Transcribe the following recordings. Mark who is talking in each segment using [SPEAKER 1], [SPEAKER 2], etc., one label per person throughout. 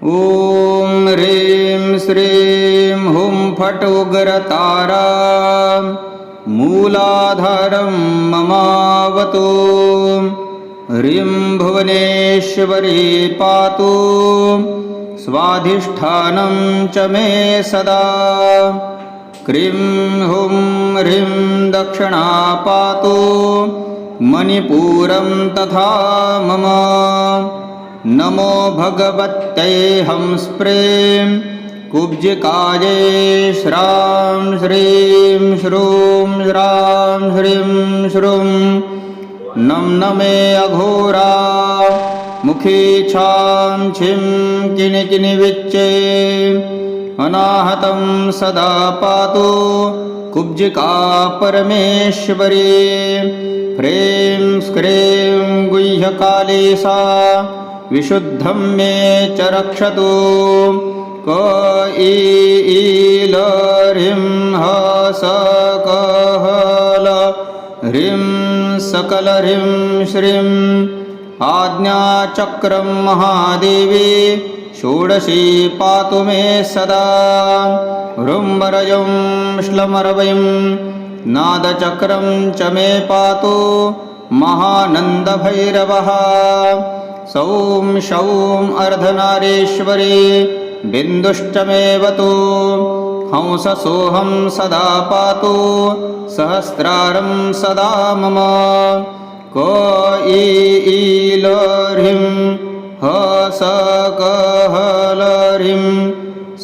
[SPEAKER 1] ॐ ह्रीं श्रीं हुं फट् उग्रतारा मूलाधारं ममावतु। ह्रीं भुवनेश्वरी पातु स्वाधिष्ठानं च मे सदा। क्रीं हुं ह्रीं दक्षिणा पातु मणिपुरं तथा मम। नमो भगवत्यै हंस्प्रीं कुब्जिकायै श्रां श्रीं श्रूं श्रां श्रीं श्रूं नं नमे अघोरा मुखी छां छिं किनिकिनिविच्चे। अनाहतं सदा पातु कुब्जिका परमेश्वरी। ह्रीं स्क्रीं गुह्यकाली सा विशुद्धं मे च रक्षतु। क ईल ह्रीं ह स क ह ल ह्रीं सकल ह्रीं श्रीं आज्ञाचक्रं महादेवी षोडशी पातु मे सदा। ह्रुम्बरजं श्लमरवयं नादचक्रं च मे पातु महानन्दभैरवः। सौं शौं अर्धनारीश्वरी बिन्दुश्चमेवतु। हंससोऽहं सदा पातु सहस्रारं सदा मम। क ईल ह्रीं ह स क ह ल ह्रीं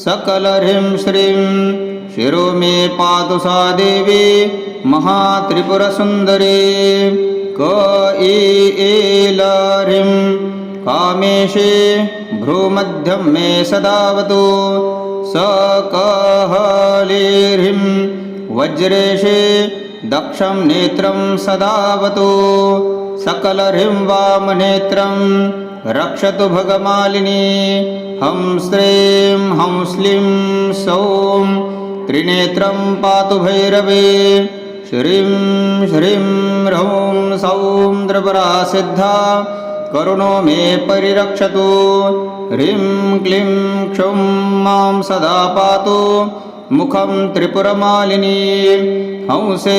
[SPEAKER 1] सकल ह्रीं श्रीं शिरो मे पातु सा देवी महात्रिपुरसुन्दरी। क ईल ह्रीं कामेशे भ्रूमध्यं मे सदावतु। स क ह ले ह्रीं वज्रेशे दक्षं नेत्रं सदावतु। सकल ह्रीं वामनेत्रं रक्षतु भगमालिनी। हं श्रीं हं श्लीं सौं त्रिनेत्रं पातु भैरवी। श्रीं श्रीं ह्रौं सौं त्रिपुरा सिद्धा करुणो मे परिरक्षतु। ह्रीं क्लीं क्षौं मां सदा पातु मुखं त्रिपुरमालिनी। हंसे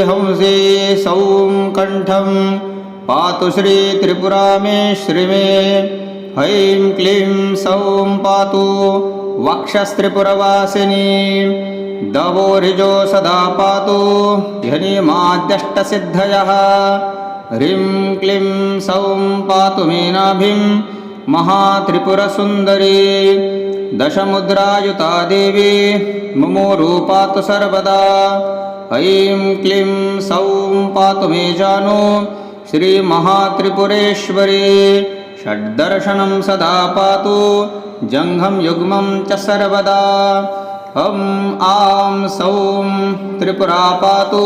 [SPEAKER 1] हंसे सौं कण्ठं पातु श्री त्रिपुरा मे श्रीमे। ऐं क्लीं सौं पातु वक्षस्त्रिपुरवासिनी। दवोरिजो सदा पातु ह्यनिमाद्यष्टसिद्धयः। ह्रीं क्लीं सौं पातु मे नाभिं महात्रिपुरसुन्दरी। दशमुद्रायुता देवी मुमोरु पातु सर्वदा। ऐं क्लीं सौं पातु मे जानु श्रीमहात्रिपुरेश्वरी। षड्दर्शनं सदा पातु जङ्घं युग्मं च सर्वदा। हं आं सौं त्रिपुरा पातु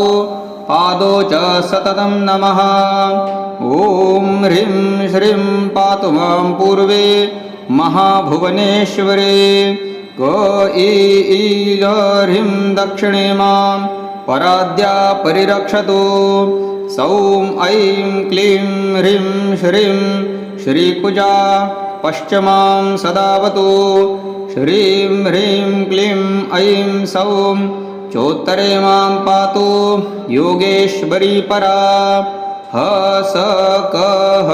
[SPEAKER 1] पादौ च सततं नमः। ॐ ह्रीं श्रीं पातु मां पूर्वे महाभुवनेश्वरी। क ईल ह्रीं दक्षिणे मां पराद्या परिरक्षतु। सौं ऐं क्लीं ह्रीं श्रीं श्रीकुजा पश्चिमां सदावतु। श्रीं ह्रीं क्लीं ऐं सौं चोत्तरे मां पातु योगेश्वरी परा। ह स क ह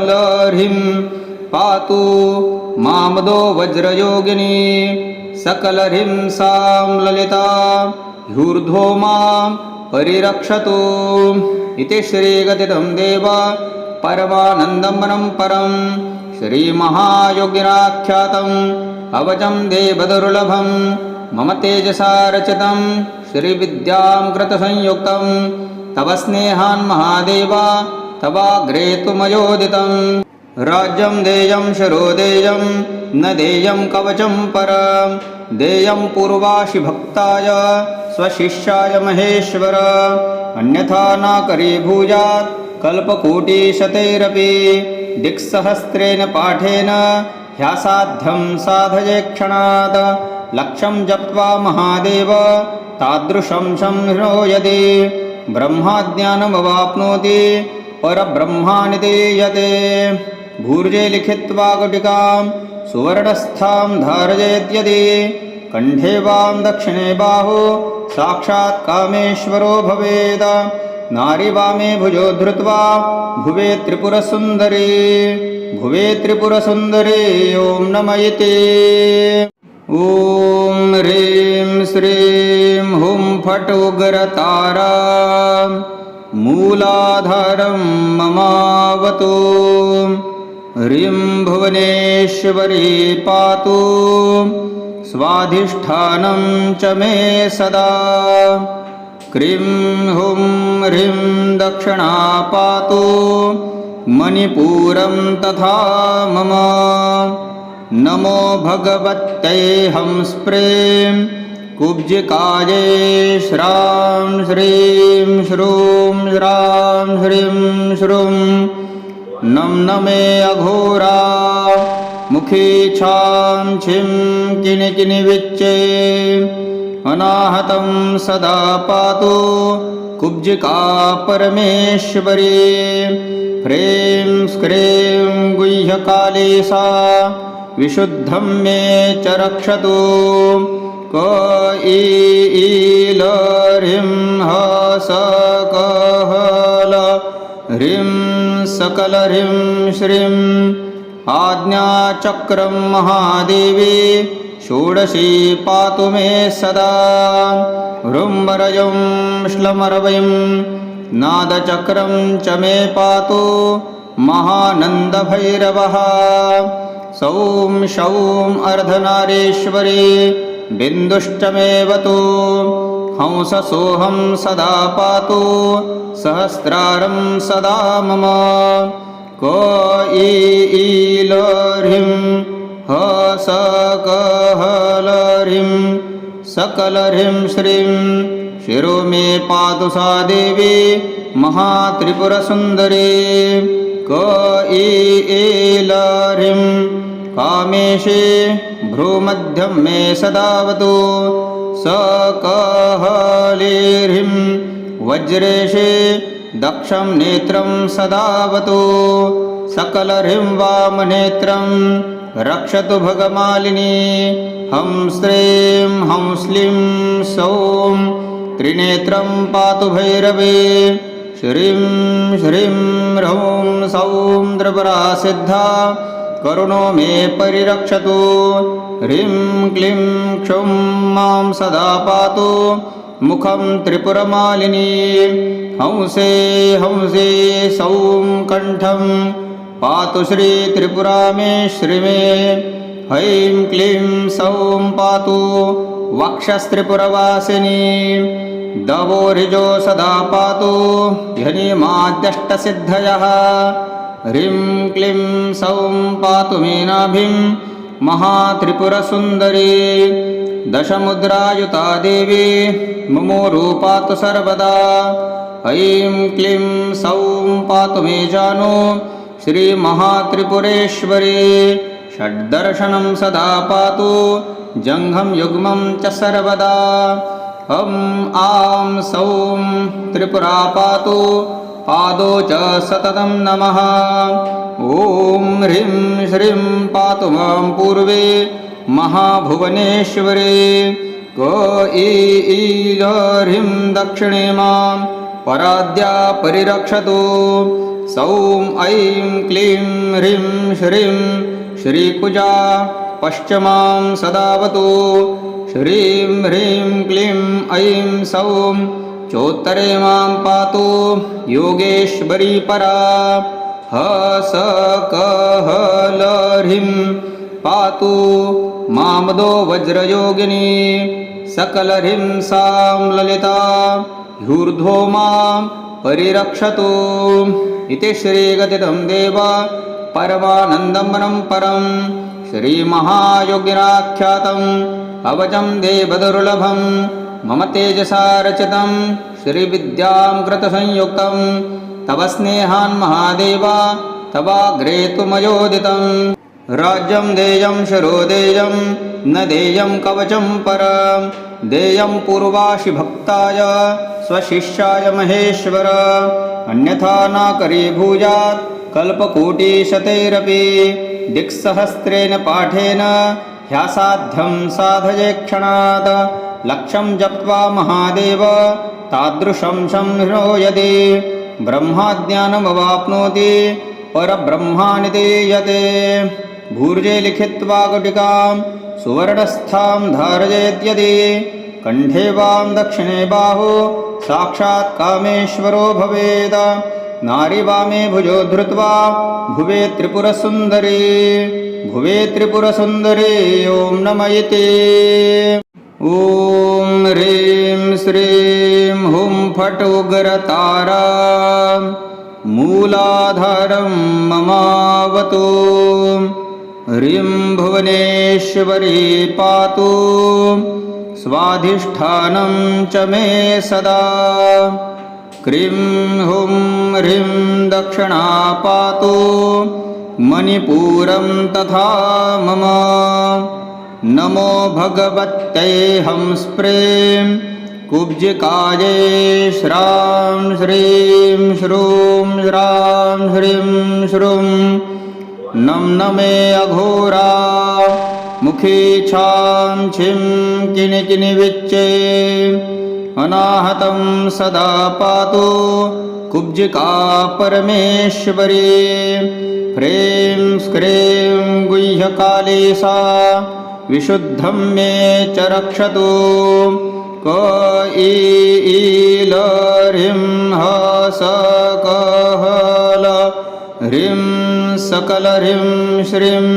[SPEAKER 1] ल ह्रीं पातु मामदो वज्रयोगिनी। सकल ह्रीं सां ललिता ह्यूर्ध्वो मां परिरक्षतु। इति श्रीगदितं देव परमानन्दमनं परं श्रीमहायोगिनाख्यातम् अवचं देवदुर्लभं मम तेजसा रचितं श्रीविद्यां कृतसंयुक्तं तव स्नेहान् महादेव तवाग्रे तु मयोदितं। राज्यं देयं शिरो देयं न देयं कवचं परं देयं पूर्वाशि भक्ताय स्वशिष्याय महेश्वर। अन्यथा न करीभूयात् कल्पकोटिशतैरपि दिक्सहस्रेण पाठेन ह्यासाध्यं साधये क्षणात्। लक्षं जप्त्वा महादेव तादृशं संहृणो यदि ब्रह्माज्ञानमवाप्नोति परब्रह्मानिति यते। भूर्जे लिखित्वा गुटिकां सुवर्णस्थां धारयेद्यदि कण्ठे वां दक्षिणे बाहु साक्षात् कामेश्वरो भवेद नारी वामे भुजो धृत्वा भुवे त्रिपुरसुन्दरी ॐ नम इति ॐ ह्रीं श्रीं हुं फट् उग्रतारा मूलाधारं ममावतु ह्रीं भुवनेश्वरी पातु स्वाधिष्ठानं च मे सदा क्रीं हुं ह्रीं दक्षिणा पातु मणिपुरं तथा मम नमो भगवत्यै हंस्प्रें कुब्जिकायै श्रां श्रीं श्रूं श्रां श्रीं श्रूं नं नमे अघोरा मुखी छां छिं किनिकिनिविच्चे अनाहतं सदा पातु कुब्जिका परमेश्वरी ह्रीं स्क्रीं गुह्यकाली सा विशुद्धं मे च रक्षतु क ईल ह्रीं ह स क ह ल ह्रीं सकल ह्रीं श्रीं आज्ञाचक्रं महादेवी षोडशी पातु मे सदा ह्रुम्बरजं श्लमरवयं नादचक्रं च मे पातु महानन्दभैरवः सौं शौं अर्धनारीश्वरी बिन्दुश्चमेवतु हंससोऽहं सदा पातु सहस्रारं सदा मम क ईल ह्रीं ह स क ह ल ह्रीं सकल ह्रीं श्रीं शिरो मे पातु सा देवी महात्रिपुरसुन्दरी क ईल ह्रीं कामेशे भ्रूमध्यं मे सदावतु स क ह ले ह्रीं वज्रेशे दक्षं नेत्रं सदावतु सकल ह्रीं वामनेत्रं रक्षतु भगमालिनी हं श्रीं हं श्लीं सौं त्रिनेत्रं पातु भैरवे श्रीं श्रीं ह्रौं सौं त्रिपुरा सिद्धा करुणो मे परिरक्षतु ह्रीं क्लीं क्षुं मां सदा पातु मुखं त्रिपुरमालिनी हंसे हंसे सौं कण्ठं पातु श्री त्रिपुरा मे श्रीमे ऐं क्लीं सौं पातु वक्षस्त्रिपुरवासिनी दवोरिजो सदा पातु ह्यनिमाद्यष्टसिद्धयः ह्रीं क्लीं सौं पातु मे नाभिं महात्रिपुरसुन्दरी दशमुद्रायुता देवी मुमोरु पातु सर्वदा ऐं क्लीं सौं पातु मे जानु श्रीमहात्रिपुरेश्वरी षड्दर्शनं सदा पातु जङ्घं युग्मं च सर्वदा हं आं सौं त्रिपुरा पातु पादौ च सततं नमः ॐ ह्रीं श्रीं पातु मां पूर्वे महाभुवनेश्वरी क ईल ह्रीं दक्षिणे मां पराद्या परिरक्षतु सौं ऐं क्लीं ह्रीं श्रीं श्रीकुजा पश्चिमां सदावतु श्रीं ह्रीं क्लीं ऐं सौं चोत्तरे मां पातु योगेश्वरी परा ह स क ह ल ह्रीं पातु मामदो वज्रयोगिनी सकल ह्रीं सां ललिता ह्यूर्ध्वो मां परिरक्षतु इति श्रीगदितं देव परमानन्दमनं परं श्रीमहायोगिनाख्यातम् अवचं देवदुर्लभं मम तेजसा रचितं श्रीविद्यां कृतसंयुक्तं तव स्नेहान् महादेव तवाग्रे तु मयोदितं राज्यं देयं शरो देयं न देयं कवचं परं देयं पूर्वाशि भक्ताय स्वशिष्याय महेश्वर अन्यथा न करी भूयात् कल्पकोटिशतैरपि दिक्सहस्रेण पाठेन ह्यासाध्यं साधये क्षणात् लक्षं जप्त्वा महादेव तादृशं संहृणो यदि ब्रह्माज्ञानमवाप्नोति परब्रह्माणि दीयते भूर्जे लिखित्वा गुटिकां सुवर्णस्थां धारयेद्यदि कण्ठे वां दक्षिणे बाहु साक्षात् कामेश्वरो भवेत् नारी वामे भुजो धृत्वा भुवे त्रिपुरसुन्दरी ॐ नम इति ॐ ह्रीं श्रीं हुं फट् उग्रतारा मूलाधारं ममावतु ह्रीं भुवनेश्वरी पातु स्वाधिष्ठानं च मे सदा क्रीं हुं ह्रीं दक्षिणा पातु मणिपुरं तथा मम नमो भगवत्यै हंस्प्रें कुब्जिकायै श्रां श्रीं श्रूं श्रां श्रीं श्रूं नं नमे अघोरा मुखी छां छिं किनिकिनिविच्चे अनाहतं सदा पातु कुब्जिका परमेश्वरी ह्रीं स्क्रीं गुह्यकाली सा विशुद्धं मे च रक्षतु क ईल ह्रीं ह स क ह ल ह्रीं सकल ह्रीं श्रीं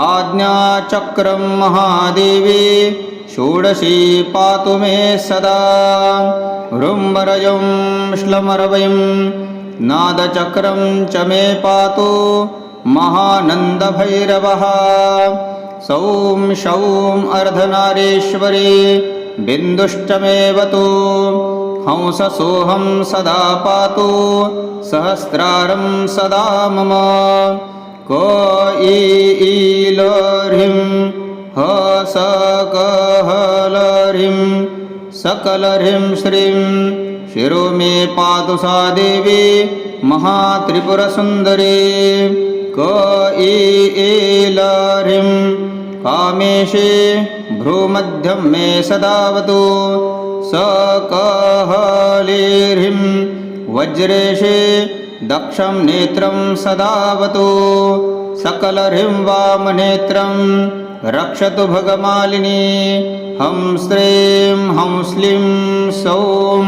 [SPEAKER 1] आज्ञाचक्रं महादेवी षोडशी पातु मे सदा ह्रुम्बरजं श्लमरवयं नादचक्रं च मे पातु महानन्दभैरवः सौं शौं अर्धनारीश्वरी बिन्दुश्च मेऽवतु हंससोऽहं सदा पातु सहस्रारं सदा मम क ईल ह्रीं ह स क ह ल ह्रीं सकल ह्रीं श्रीं शिरो मे पातु सा देवी महात्रिपुरसुन्दरी क ईल ह्रीं कामेशे भ्रूमध्यं मे सदावतु स क ह ले ह्रीं वज्रेशे दक्षं नेत्रं सदावतु सकल ह्रीं वामनेत्रं रक्षतु भगमालिनी हं श्रीं हं श्लीं सौं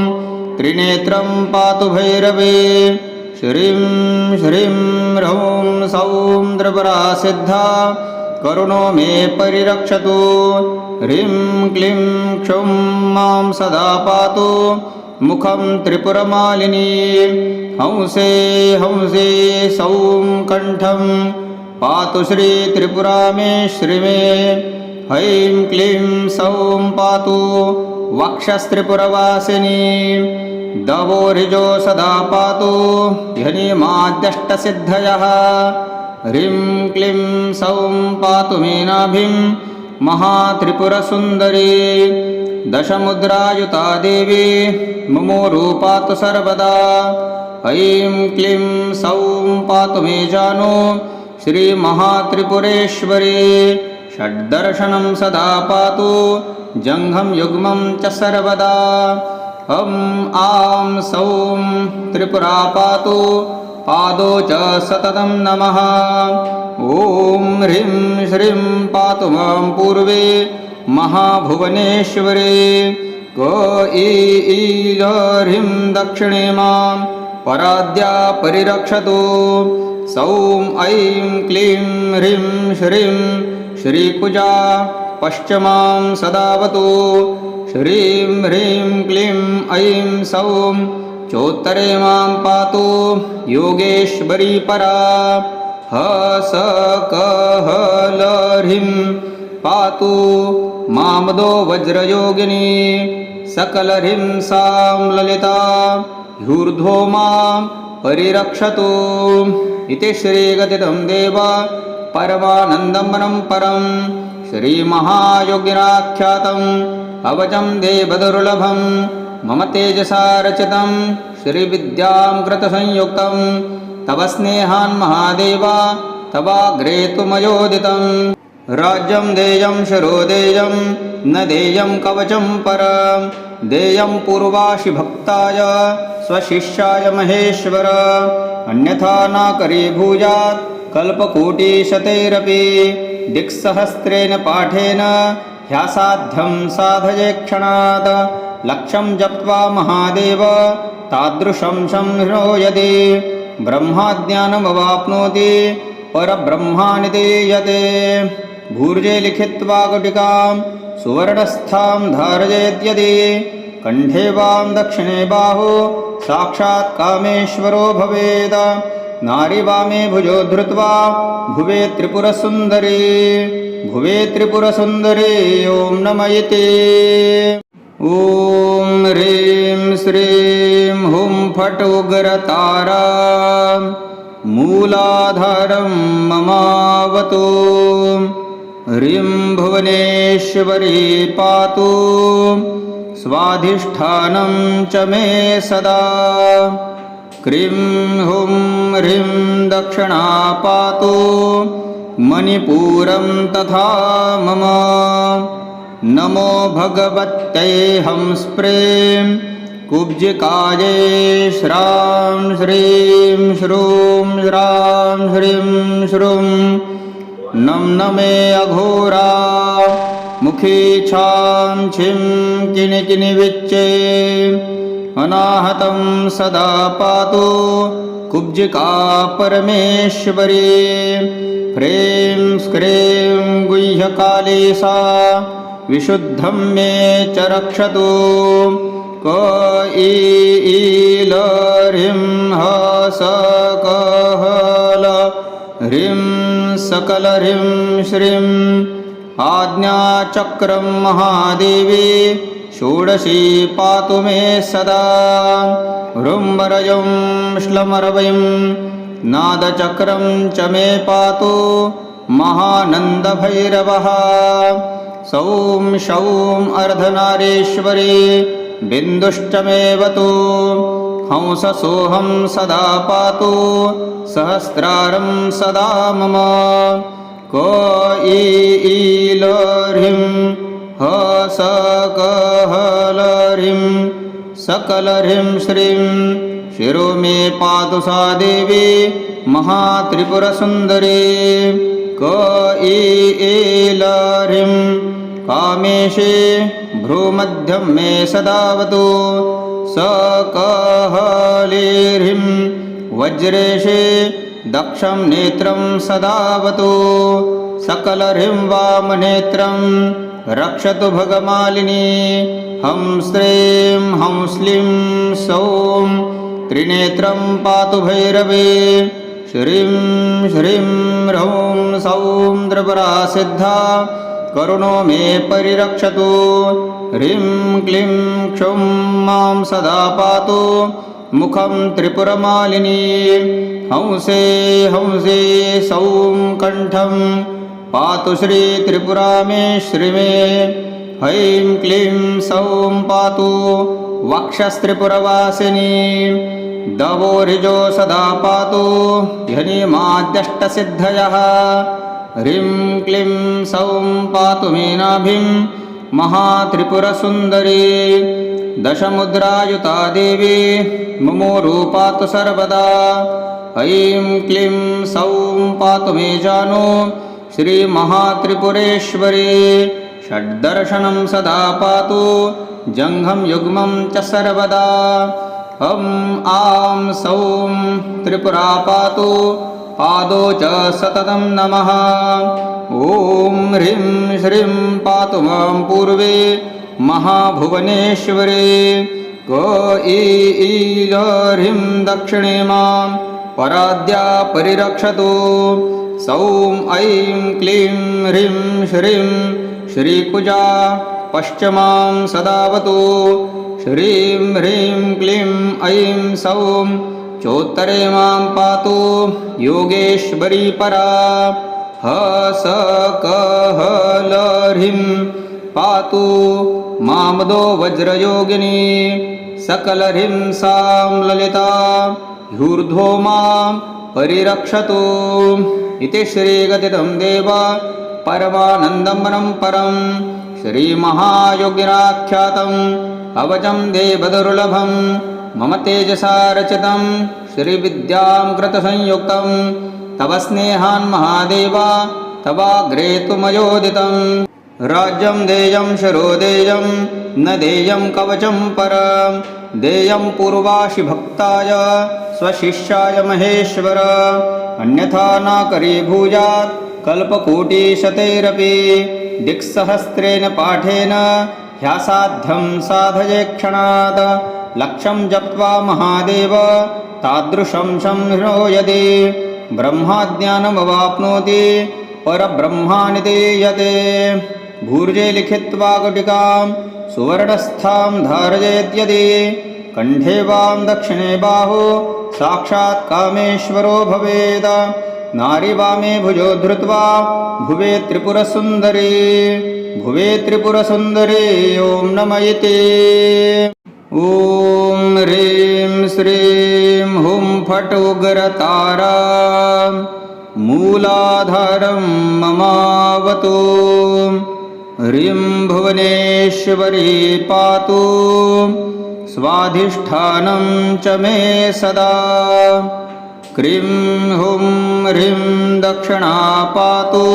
[SPEAKER 1] त्रिनेत्रं पातु भैरवे श्रीं श्रीं ह्रौं सौं त्रिपुरा सिद्धा करुणो मे परिरक्षतु ह्रीं क्लीं क्षौं मां सदा पातु मुखं त्रिपुरमालिनी हंसे हंसे सौं कण्ठं पातु श्री त्रिपुरा मे श्रीमे ऐं क्लीं सौं पातु वक्षस्त्रिपुरवासिनी दवोरिजो सदा पातु ह्यनिमाद्यष्टसिद्धयः ह्रीं क्लीं सौं पातु मे नाभिं महात्रिपुरसुन्दरी दशमुद्रायुता देवी मुमोरु पातु सर्वदा ऐं क्लीं सौं पातु मे जानु श्रीमहात्रिपुरेश्वरी षड्दर्शनं सदा पातु जङ्घं युग्मं च सर्वदा हं आं सौं त्रिपुरा पातु पादौ च सततं नमः ॐ ह्रीं श्रीं पातु मां पूर्वे महाभुवनेश्वरी क ईल ह्रीं दक्षिणे मां पराद्या परिरक्षतु सौं ऐं क्लीं ह्रीं श्रीं श्रीकुजा पश्चिमां सदावतु श्रीं ह्रीं क्लीं ऐं सौं चोत्तरे मां पातु योगेश्वरी परा ह स क ह ल ह्रीं पातु मामदो वज्रयोगिनी सकल ह्रीं सां ललिता ह्यूर्ध्वो मां परिरक्षतु इति श्रीगदितं देव परमानन्दमनं परं श्रीमहायोगिनाख्यातम् अवचं देवदुर्लभं मम तेजसा रचितं श्रीविद्यां कृतसंयुक्तं तव स्नेहान् महादेव तवाग्रे तु मयोदितं राज्यं देयं शरो देयं न देयं कवचं परं देयं पूर्वाशि भक्ताय स्वशिष्याय महेश्वर अन्यथा न करीभूयात् कल्पकोटिशतैरपि दिक्सहस्रेण पाठेन ह्यासाध्यं साधये क्षणात् लक्षं जप्त्वा महादेव तादृशं संहृणो यदि ब्रह्माज्ञानमवाप्नोति परब्रह्माणि दीयते भूर्जे लिखित्वा गुटिकां सुवर्णस्थां धारयेद्यदि कण्ठे वां दक्षिणे बाहु साक्षात् कामेश्वरो भवेत् नारी वामे भुजो धृत्वा भुवे त्रिपुरसुन्दरी ॐ नमः इति ॐ ह्रीं श्रीं हुं फट् उग्रतारा मूलाधारं ममावतु ह्रीं भुवनेश्वरी पातु स्वाधिष्ठानं च मे सदा क्रीं हुं ह्रीं दक्षिणा पातु मणिपुरं तथा मम नमो भगवत्यै हंस्प्रें कुब्जिकायै श्रां श्रीं श्रूं श्रां श्रीं श्रूं नमे अघोरा मुखी छां छिं किनिकिनिविच्चे अनाहतं सदा पातु कुब्जिका परमेश्वरी ह्रीं स्क्रीं गुह्यकाली सा विशुद्धं मे च रक्षतु क ईल ह्रीं ह स क हल ह्रीं सकल ह्रीं श्रीं आज्ञाचक्रं महादेवी षोडशी पातु मे सदा ह्रुम्बरजं श्लमरवयं नादचक्रं च मे पातु महानन्दभैरवः सौं शौं अर्धनारीश्वरी बिन्दुश्च मेऽवतु हंससोऽहं सदा पातु सहस्रारं सदा मम क ईल ह्रीं ह स क हल ह्रीं सकल ह्रीं श्रीं शिरो मे पातु सा देवी महात्रिपुरसुन्दरी क ईल ह्रीं कामेशे भ्रूमध्यं मे सदावतु स क हले ह्रीं वज्रेशे दक्षं नेत्रं सदावतु सकल ह्रीं वामनेत्रं रक्षतु भगमालिनी हं श्रीं हं श्लीं सौं त्रिनेत्रं पातु भैरवे श्रीं श्रीं ह्रौं सौं त्रिपुरा सिद्धा करुणो मे परिरक्षतु ह्रीं क्लीं क्षौं मां सदा पातु मुखं त्रिपुरमालिनी हंसे हंसे सौं कण्ठं पातु श्री त्रिपुरा मे श्रीमे ऐं क्लीं सौं पातु वक्षस्त्रिपुरवासिनी दवोरिजो सदा पातु ह्यनिमाद्यष्टसिद्धयः ह्रीं क्लीं सौं पातु मे नाभिं महात्रिपुरसुन्दरी दशमुद्रायुता देवी मुमोरु पातु सर्वदा ऐं क्लीं सौं पातु मे जानु श्रीमहात्रिपुरेश्वरी षड्दर्शनं सदा पातु जङ्घं युग्मं च सर्वदा हं आं सौं त्रिपुरा पातु पादौ च सततं नमः ॐ ह्रीं श्रीं पातु मां पूर्वे महाभुवनेश्वरी क ईल ह्रीं दक्षिणे मां पराद्या परिरक्षतु सौं ऐं क्लीं ह्रीं श्रीं श्रीकुजा पश्चिमां सदावतु श्रीं ह्रीं क्लीं ऐं सौं चोत्तरे मां पातु योगेश्वरी परा ह स क हल ह्रीं पातु मामदो वज्रयोगिनी सकल ह्रीं सां ललिता ह्यूर्ध्वो मां परिरक्षतु इति श्रीगदितं देव परमानन्दं परं श्रीमहायोगिराख्यातम् अवचं देवदुर्लभं मम तेजसा रचितं श्रीविद्यां कृतसंयुक्तं तव स्नेहान् महादेव तवाग्रे तु मयोदितं राज्यं देयं शरो देयं न देयं कवचं परं देयं पूर्वाशि भक्ताय स्वशिष्याय महेश्वर अन्यथा न करीभूयात् कल्पकोटिशतैरपि दिक्सहस्रेण पाठेन ह्यासाध्यं साधये क्षणात् लक्षं जप्त्वा महादेव तादृशं संहृणो यदि ब्रह्माज्ञानमवाप्नोति परब्रह्माणि दीयते भूर्जे लिखित्वा गुटिकां सुवर्णस्थां धारयेद्यदि कण्ठे वां दक्षिणे बाहु साक्षात् कामेश्वरो भवेत् नारी वामे भुजो धृत्वा भुवे त्रिपुरसुन्दरी ॐ नमः इति ॐ ह्रीं श्रीं हुं फट् उग्रतारा मूलाधारं ममावतु ह्रीं भुवनेश्वरी पातु स्वाधिष्ठानं च मे सदा क्रीं हुं ह्रीं दक्षिणा पातु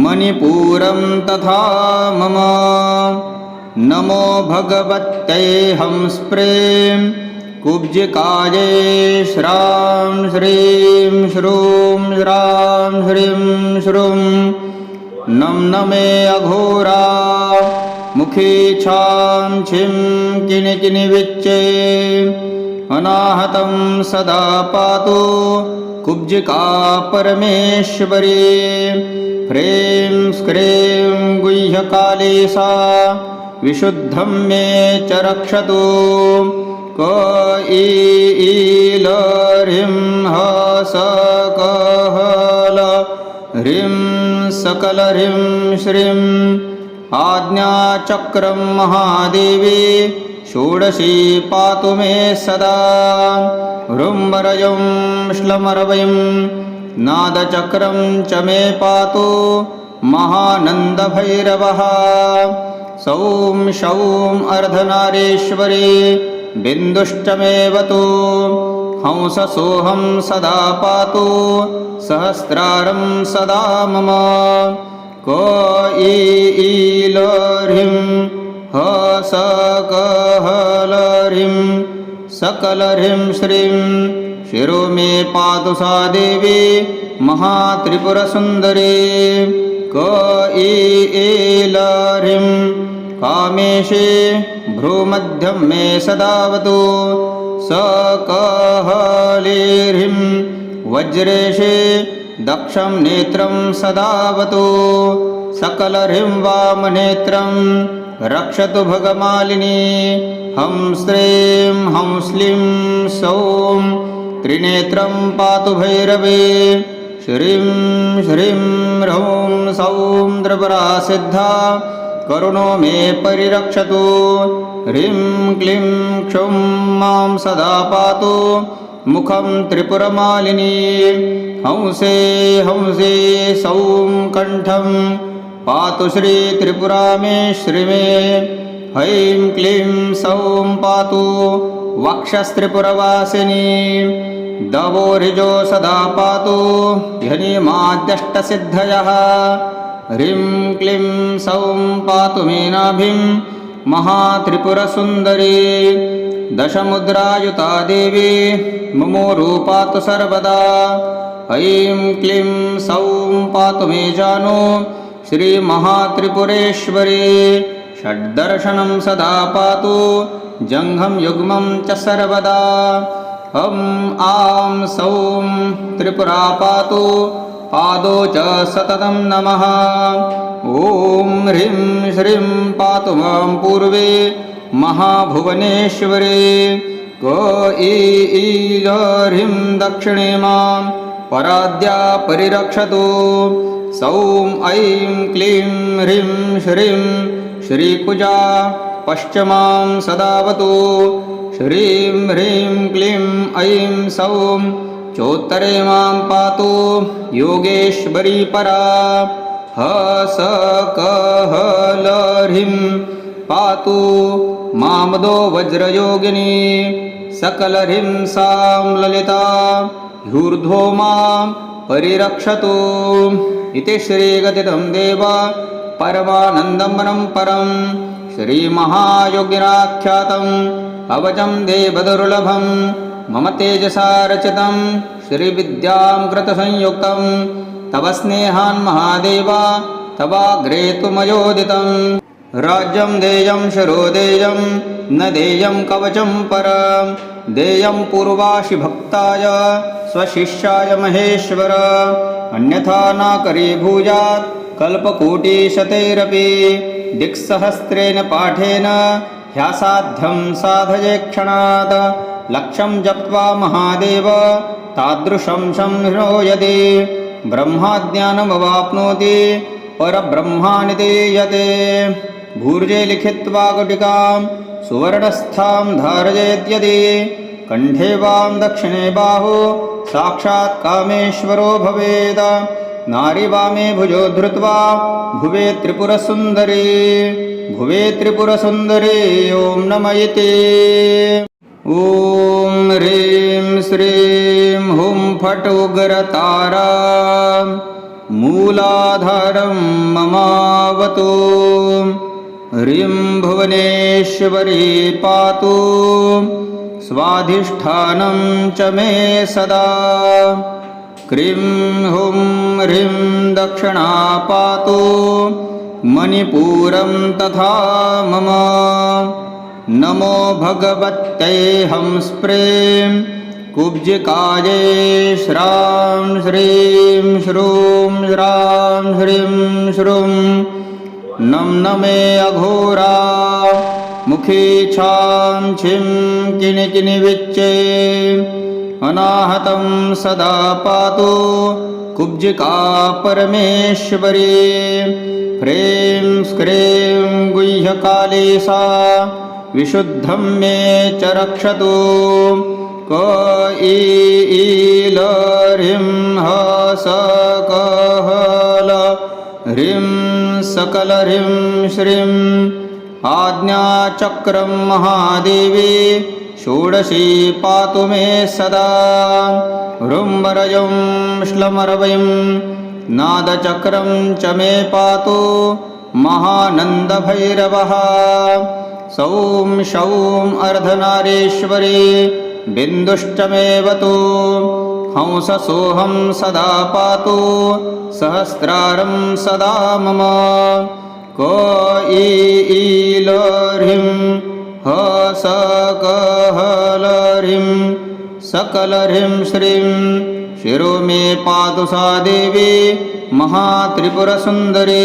[SPEAKER 1] मणिपुरं तथा मम नमो भगवत्यै हंस्प्रें कुब्जिकायै श्रां श्रीं श्रूं श्रां ह्रीं श्रूं नं नमे अघोरा मुखी छां छिं किनिकिनिविच्चे अनाहतं सदा पातु कुब्जिका परमेश्वरी ह्रीं स्क्रीं गुह्यकाली सा विशुद्धं मे च रक्षतु क ईल ह्रीं ह स क ह ल ह्रीं सकल ह्रीं श्रीं आज्ञाचक्रं महादेवी षोडशी पातु मे सदा ह्रुम्बरजं श्लमरवयं नादचक्रं च मे पातु महानन्दभैरवः सौं शौं अर्धनारीश्वरी बिन्दुष्टमेवतु हंससोऽहं सदा पातु सहस्रारं सदा मम क ईल ह्रीं ह स क ह ल ह्रीं सकल ह्रीं श्रीं शिरो मे पातु सा देवी महात्रिपुरसुन्दरी क ईल ह्रीं कामेशे भ्रूमध्यं मे सदावतु स क ह ले ह्रीं वज्रेशे दक्षं नेत्रं सदावतु सकल ह्रीं वामनेत्रं रक्षतु भगमालिनी हं श्रीं हं श्लीं सौं त्रिनेत्रं पातु भैरवे श्रीं श्रीं ह्रौं सौं त्रिपुरा सिद्धा करुणो मे परिरक्षतु ह्रीं क्लीं क्षुं मां सदा पातु मुखं त्रिपुरमालिनी हंसे हंसे सौं कण्ठं पातु श्री त्रिपुरा मे श्रीमे ऐं क्लीं सौं पातु वक्षस्त्रिपुरवासिनी दवोरिजो सदा पातु ह्यनिमाद्यष्टसिद्धयः ह्रीं क्लीं सौं पातु मे नाभिं महात्रिपुरसुन्दरी दशमुद्रायुता देवी मुमोरु पातु सर्वदा ऐं क्लीं सौं पातु मे जानु श्रीमहात्रिपुरेश्वरी षड्दर्शनं सदा पातु जङ्घं युग्मं च सर्वदा हं आं सौं त्रिपुरा पातु पादौ च सततं नमः ॐ ह्रीं श्रीं पातु मां पूर्वे महाभुवनेश्वरी क ईल ह्रीं दक्षिणे मां पराद्या परिरक्षतु सौं ऐं क्लीं ह्रीं श्रीं श्रीकुजा पश्चिमां सदावतु श्रीं ह्रीं क्लीं ऐं सौं चोत्तरे मां पातु योगेश्वरी परा हसकहलह्रीं पातु मामदो वज्रयोगिनी सकलह्रीं सां ललिता ह्यूर्ध्वो मां परिरक्षतु इति श्रीगदितं देव परमानन्दं परं श्रीमहायोगिनाख्यातम् अवचं देवदुर्लभं मम तेजसा रचितं श्रीविद्यां कृतसंयुक्तं तव स्नेहान् महादेव तवाग्रे तु मयोदितं राज्यं देयं शिरो देयं न देयं कवचं परं देयं पूर्वाशि भक्ताय स्वशिष्याय महेश्वर अन्यथा न करीभूयात् कल्पकोटिशतैरपि दिक्सहस्रेण पाठेन ह्यासाध्यं साधये क्षणात् लक्षं जप्त्वा महादेव तादृशं संहृणो यदि ब्रह्माज्ञानमवाप्नोति परब्रह्माणि दीयते भूर्जे लिखित्वा गुटिकां सुवर्णस्थां धारयेद्यदि कण्ठे वां दक्षिणे बाहु साक्षात् कामेश्वरो भवेत् नारीवामे भुजो धृत्वा भुवे त्रिपुरसुन्दरी ॐ नमः इति ॐ ह्रीं श्रीं हुं फट् उग्रतारा मूलाधारं ममावतु ह्रीं भुवनेश्वरी पातु स्वाधिष्ठानं च मे सदा क्रीं हुं ह्रीं दक्षिणा पातु मणिपुरं तथा मम नमो भगवत्यै हंस्प्रीं कुब्जिकायै श्रां श्रीं श्रूं श्रां ह्रीं श्रूं नं नमे अघोरा मुखी छां छिं किनिकिनिविच्चे अनाहतं सदा पातु कुब्जिका परमेश्वरी ह्रीं स्क्रीं गुह्यकाली सा विशुद्धं मे च रक्षतु ईलह्रीं हसकहलह्रीं सकलह्रीं श्रीं आज्ञाचक्रं महादेवी षोडशी पातु मे सदा ह्रुम्बरजं श्लमरवयं नादचक्रं च मे पातु महानन्दभैरवः सौं शौं अर्धनारीश्वरी बिन्दुश्चमेवतु हंससोऽहं सदा पातु सहस्रारं सदा मम ईलह्रीं हसकहलह्रीं सकलह्रीं श्रीं शिरो मे पातु सा देवी महात्रिपुरसुन्दरी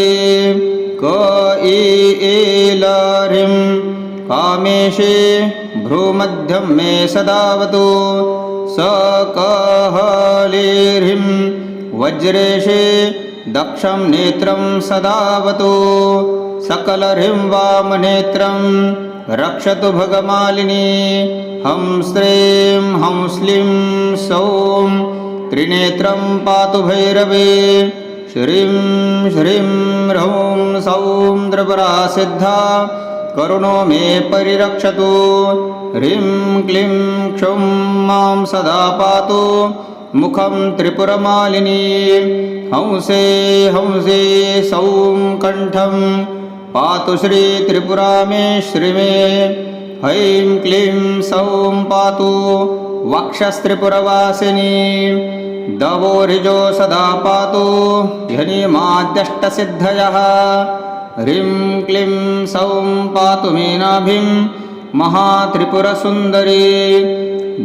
[SPEAKER 1] ईलह्रीं कामेशे भ्रूमध्यं मे सदावतु सकहलेह्रीं वज्रेशे दक्षं नेत्रं सदावतु सकलह्रीं वामनेत्रं रक्षतु भगमालिनी हंस्रीं हंस्लीं सौं त्रिनेत्रं पातु भैरवे श्रीं श्रीं ह्रौं सौं त्रिपुरा सिद्धा करुणो मे परिरक्षतु ह्रीं क्लीं क्षुं मां सदा पातु मुखं त्रिपुरमालिनी हंसे हंसे सौं कण्ठं पातु श्री त्रिपुरा मे श्रीमे ऐं क्लीं सौं पातु वक्षस्त्रिपुरवासिनी दवोरिजो सदा पातु ह्यनिमाद्यष्टसिद्धयः ह्रीं क्लीं सौं पातु मे नाभिं महात्रिपुरसुन्दरी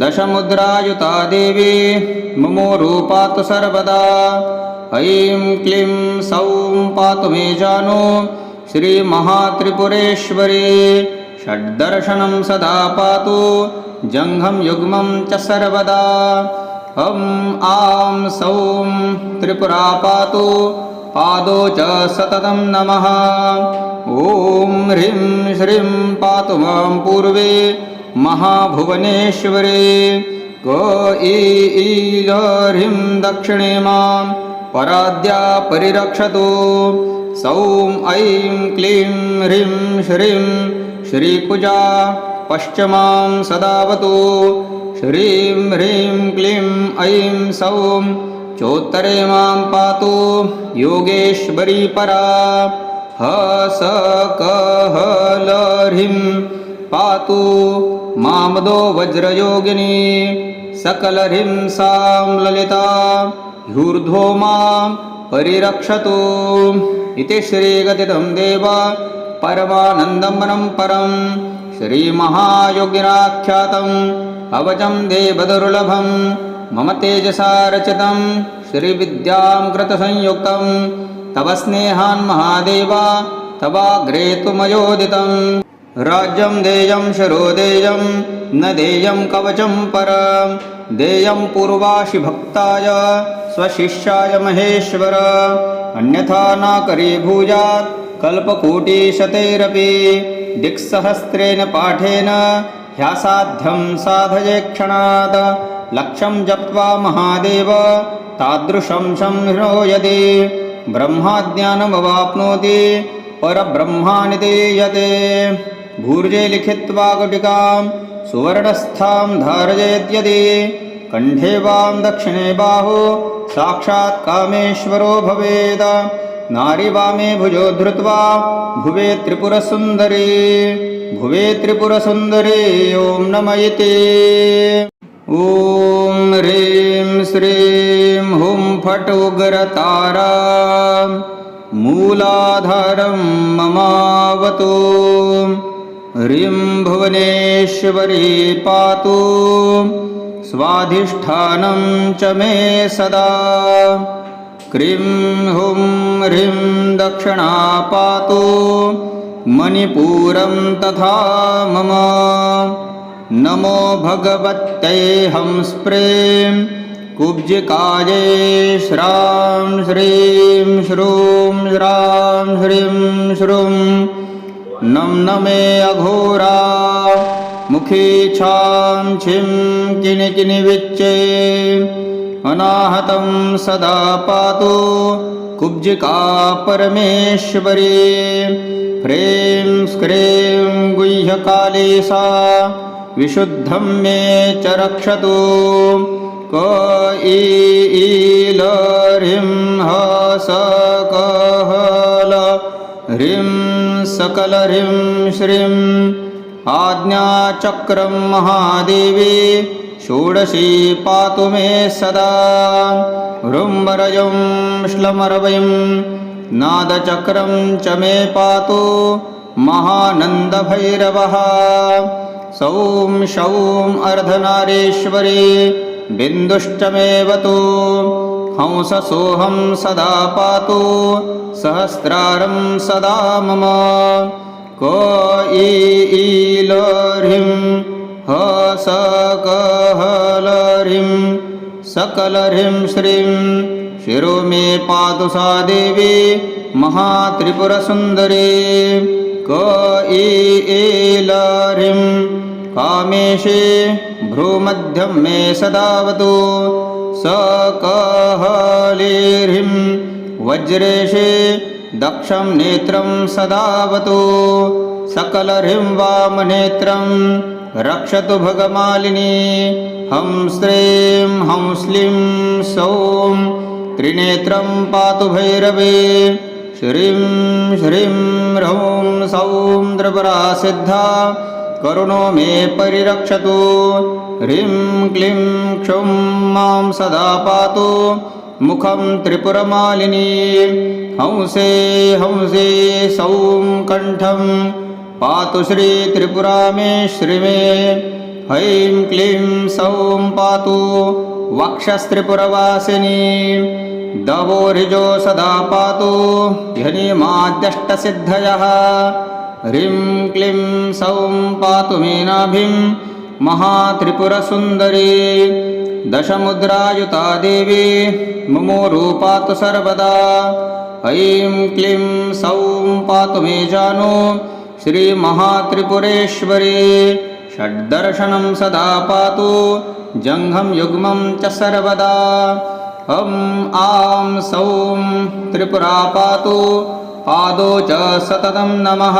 [SPEAKER 1] दशमुद्रायुता देवी मुमोरु पातु सर्वदा ऐं क्लीं सौं पातु मे जानु श्रीमहात्रिपुरेश्वरी षड्दर्शनं सदा पातु जङ्घं युग्मं च सर्वदा आं सौं त्रिपुरा पातु पादो च सततं नमः ॐ ह्रीं श्रीं पातु मां पूर्वे महाभुवनेश्वरी क ईल ह्रीं दक्षिणे मां पराद्या परिरक्षतु सौं ऐं क्लीं ह्रीं श्रीं श्रीकुजा पश्चिमां सदावतु श्रीं ह्रीं क्लीं ऐं सौं चोत्तरे मां पातु योगेश्वरी परा ह स क ह ल ह्रीं पातु मामदो वज्रयोगिनी सकलह्रीं सां ललिता ह्यूर्ध्वो मां परिरक्षतु इति श्रीगदितं देव परमानन्दमनं परं श्रीमहायोगिनाख्यातम् अवचं देवदुर्लभं मम तेजसा रचितं श्रीविद्यां कृतसंयुक्तं तव स्नेहान् महादेव तवाग्रे तु मयोदितं राज्यं देयं शिरो देयं न देयं कवचं परं देयं पूर्वाशि भक्ताय स्वशिष्याय महेश्वर अन्यथा न करीभूयात् कल्पकोटिशतैरपि दिक्सहस्रेण पाठेन ह्यासाध्यं साधये क्षणात् लक्षं जप्त्वा महादेव तादृशं संहृणो यदि ब्रह्माज्ञानमवाप्नोति परब्रह्मानिति यते भूर्जे लिखित्वा गुटिकां सुवर्णस्थां धारयेद्यदि कण्ठे वां दक्षिणे बाहु साक्षात् कामेश्वरो भवेत् नारी वामे भुजो धृत्वा भुवे त्रिपुरसुन्दरी ॐ नमः इति ॐ ह्रीं श्रीं हुं फट् उग्रतारा मूलाधारं ममावतु ह्रीं भुवनेश्वरी पातु स्वाधिष्ठानं च मे सदा क्रीं हुं ह्रीं दक्षिणा पातु मणिपुरं तथा मम नमो भगवत्यै हंस्प्रें कुब्जिकायै श्रां श्रीं श्रूं श्रां श्रीं श्रूं नं नमे अघोरा मुखी छां छिं किनिकिनिविच्चे अनाहतं सदा पातु कुब्जिका परमेश्वरी ह्रीं स्क्रीं गुह्यकाली सा विशुद्धं मे च रक्षतु क ईल ह्रीं ह स क ह ल ह्रीं सकलह्रीं श्रीं आज्ञाचक्रं महादेवी षोडशी पातु मे सदा ह्रुम्बरजं श्लमरवयं नादचक्रं च मे पातु महानन्दभैरवः सौं शौं अर्धनारीश्वरी बिन्दुश्चमेवतु हंससोऽहं सदा पातु सहस्रारं सदा मम क ईल ह्रीं ह स क ह ल ह्रीं सकलह्रीं श्रीं शिरो मे पातु सा देवी महात्रिपुरसुन्दरी क ईल ह्रीं कामेशे भ्रूमध्यं मे सदावतु स क ह ले ह्रीं वज्रेशे दक्षं नेत्रं सदावतु सकलह्रीं वामनेत्रं रक्षतु भगमालिनी हं श्रीं हं श्लीं सौं त्रिनेत्रं पातु भैरवे श्रीं श्रीं ह्रौं सौं त्रिपुरा सिद्धा करुणो मे परिरक्षतु ह्रीं क्लीं क्षुं मां सदा पातु मुखं त्रिपुरमालिनी हंसे हंसे सौं कण्ठं पातु श्री त्रिपुरा मे श्रीमे ऐं क्लीं सौं पातु वक्षस्त्रिपुरवासिनी दवोरिजो सदा पातु ह्यनिमाद्यष्टसिद्धयः ह्रीं क्लीं सौं पातु मे नाभिं महात्रिपुरसुन्दरी दशमुद्रायुता देवी मुमोरु पातु सर्वदा ऐं क्लीं सौं पातु मे जानु श्रीमहात्रिपुरेश्वरी षड्दर्शनं सदा पातु जङ्घं युग्मं च सर्वदा आं सौं त्रिपुरा पातु पादौ च सततं नमः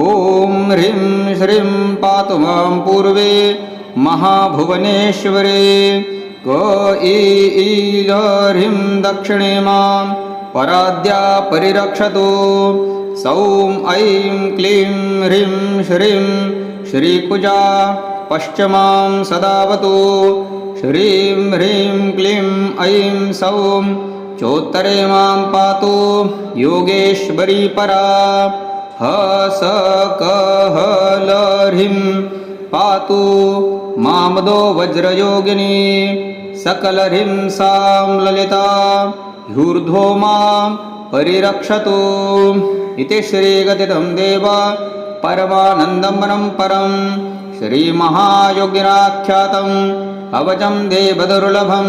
[SPEAKER 1] ॐ ह्रीं श्रीं पातु मां पूर्वे महाभुवनेश्वरे ह्रीं दक्षिणे मां पराद्या परिरक्षतु सौं ऐं क्लीं ह्रीं श्रीं श्रीकुजा पश्चिमां सदावतु श्रीं ह्रीं क्लीं ऐं सौं चोत्तरे मां पातु योगेश्वरी परा ह्रीं पातु मामदो वज्रयोगिनी सकलह्रीं सां ललिता ह्यूर्ध्वो मां परिरक्षतु इति श्रीगदितं देव परमानन्दमनं परं श्रीमहायोगिनाख्यातम् अवचं देवदुर्लभं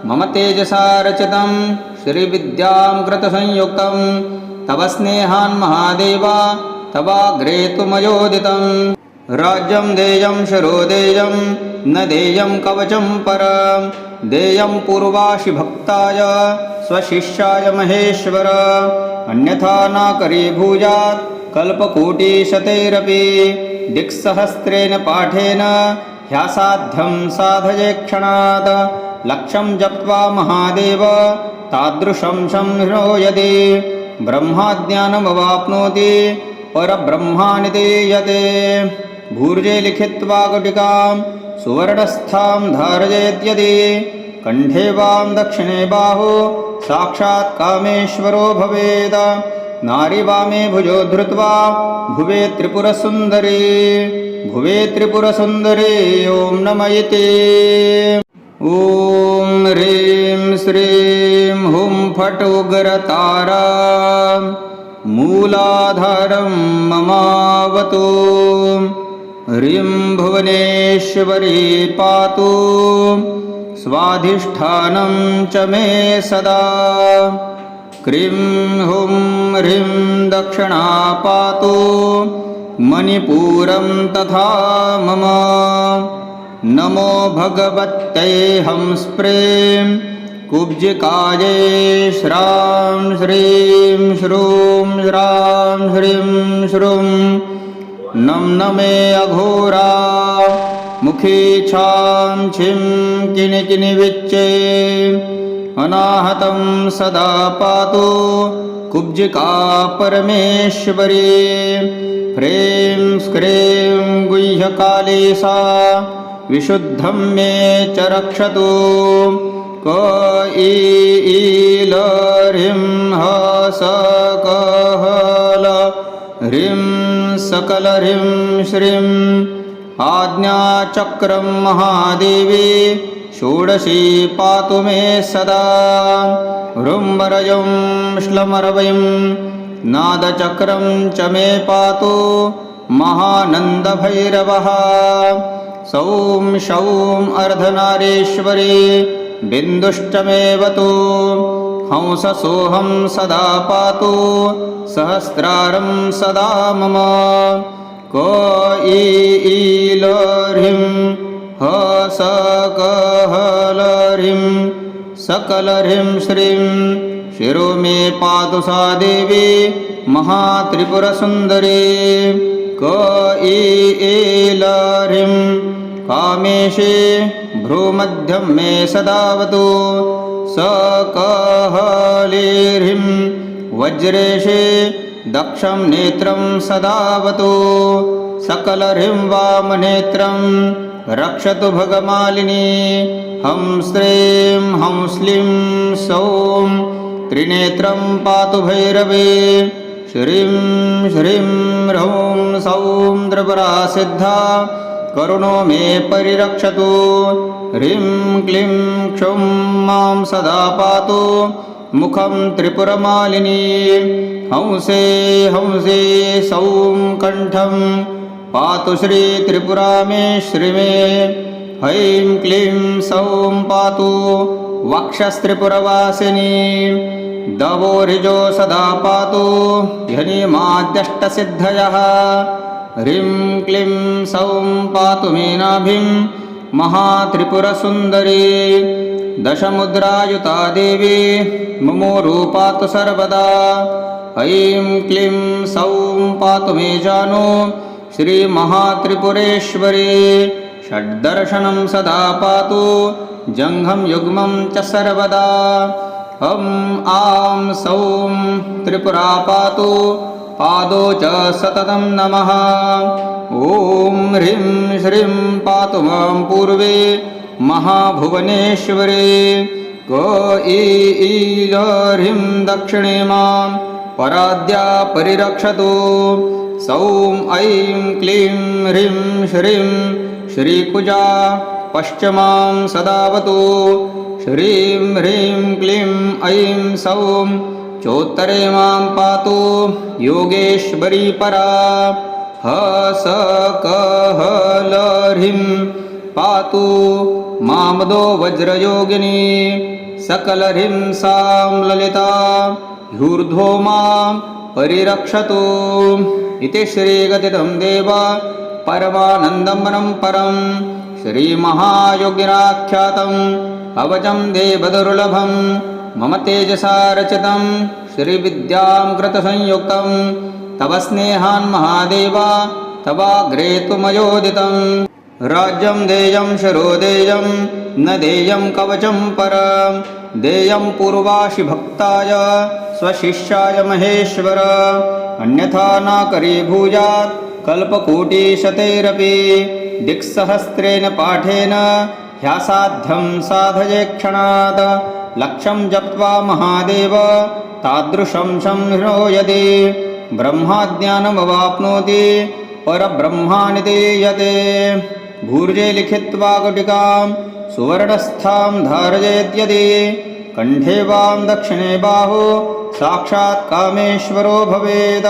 [SPEAKER 1] मम तेजसा रचितं श्रीविद्यां कृतसंयुक्तं तव स्नेहान् महादेव तवाग्रे तु मयोदितं राज्यं देयं शिरो देयं न देयं कवचं परं देयं पूर्वाशि भक्ताय स्वशिष्याय महेश्वर अन्यथा न करीभूयात् कल्पकोटिशतैरपि दिक्सहस्रेण पाठेन ह्यासाध्यं साधये क्षणात् लक्षं जप्त्वा महादेव तादृशं संहृणो यदि ब्रह्माज्ञानमवाप्नोति परब्रह्माणि दीयते भूर्जे लिखित्वा गुटिकां सुवर्णस्थां धारयेद्यदि कण्ठे वां दक्षिणे बाहु साक्षात् कामेश्वरो भवेत् नारी वामे भुजो धृत्वा भुवे त्रिपुरसुन्दरी ॐ नमः इति ॐ ह्रीं श्रीं हुं फट् उग्रतारा मूलाधारं ममावतु ह्रीं भुवनेश्वरी पातु स्वाधिष्ठानं च मे सदा क्रीं हुं ह्रीं दक्षिणा पातु मणिपुरं तथा मम नमो भगवत्यै हंस्प्रें कुब्जिकायै श्रां श्रीं श्रूं श्रां श्रीं श्रूं नमे अघोरा मुखी छां छिं किनिकिनिविच्चे अनाहतं सदा पातु कुब्जिका परमेश्वरी ह्रीं स्क्रीं गुह्यकाली सा विशुद्धं मे च रक्षतु ह्रीं ह्रीं सकलह्रीं श्रीं आज्ञाचक्रं महादेवी षोडशी पातु मे सदा ह्रुम्बरजं श्लमरवयं नादचक्रं च मे पातु महानन्दभैरवः सौं शौं अर्धनारीश्वरी बिन्दुश्चमेवतु हंससोऽहं सदा पातु सहस्रारं सदा मम ह्रीं ह्रीं सकलह्रीं श्रीं शिरो मे पातु सा देवी महात्रिपुरसुन्दरी ह्रीं कामेशे भ्रूमध्यं मे सदावतु ह्रीं वज्रेशे दक्षं नेत्रं सदावतु सकलह्रीं वामनेत्रं रक्षतु भगमालिनी हं श्लीं सौं त्रिनेत्रं पातु भैरवे श्रीं श्रीं ह्रौं सौं त्रिपुरा सिद्धा करुणो मे परिरक्षतु ह्रीं क्लीं क्षुं मां सदा पातु मुखं त्रिपुरमालिनी हंसे सौं कण्ठं पातु श्री त्रिपुरा मे श्रीमे ऐं क्लीं सौं पातु वक्षस्त्रिपुरवासिनी दवोरिजो सदा पातु ह्यनिमाद्यष्टसिद्धयः ह्रीं क्लीं सौं पातु मे नाभिं महात्रिपुरसुन्दरी दशमुद्रायुता देवी मुमोरु पातु सर्वदा ऐं क्लीं सौं पातु मे जानु श्रीमहात्रिपुरेश्वरी षड्दर्शनं सदा पातु जङ्घं युग्मं च सर्वदा आं सौं त्रिपुरा पातु पादौ च सततं नमः ॐ ह्रीं श्रीं पातु मां पूर्वे महाभुवनेश्वरी ह्रीं दक्षिणे मां पराद्या परिरक्षतु सौं ऐं क्लीं ह्रीं श्रीं श्रीकुजा पश्चिमां सदावतु श्रीं ह्रीं क्लीं ऐं सौं चोत्तरे मां पातु योगेश्वरी परा ह्रीं पातु मामदो वज्रयोगिनी सकलह्रीं सां ललिता ह्यूर्ध्वो मां परिरक्षतु इति श्रीगदितं देव परमानन्दमनं परं श्रीमहायोगिनाख्यातम् अवचं देवदुर्लभं मम तेजसा रचितं श्रीविद्यां कृतसंयुक्तं तव स्नेहान् महादेव तवाग्रे तु मयोदितं राज्यं देयं शरो देयं न देयं कवचं परं देयं पूर्वाशि भक्ताय स्वशिष्याय महेश्वर अन्यथा न करीभूयात् कल्पकोटिशतैरपि दिक्सहस्रेण पाठेन ह्यासाध्यं साधये क्षणात् लक्षं जप्त्वा महादेव तादृशं संहृणो यदि ब्रह्माज्ञानमवाप्नोति परब्रह्माणि दीयते भूर्जे लिखित्वा गुटिकां सुवर्णस्थां धारयेद्यदि कण्ठे वां दक्षिणे बाहु साक्षात् कामेश्वरो भवेत्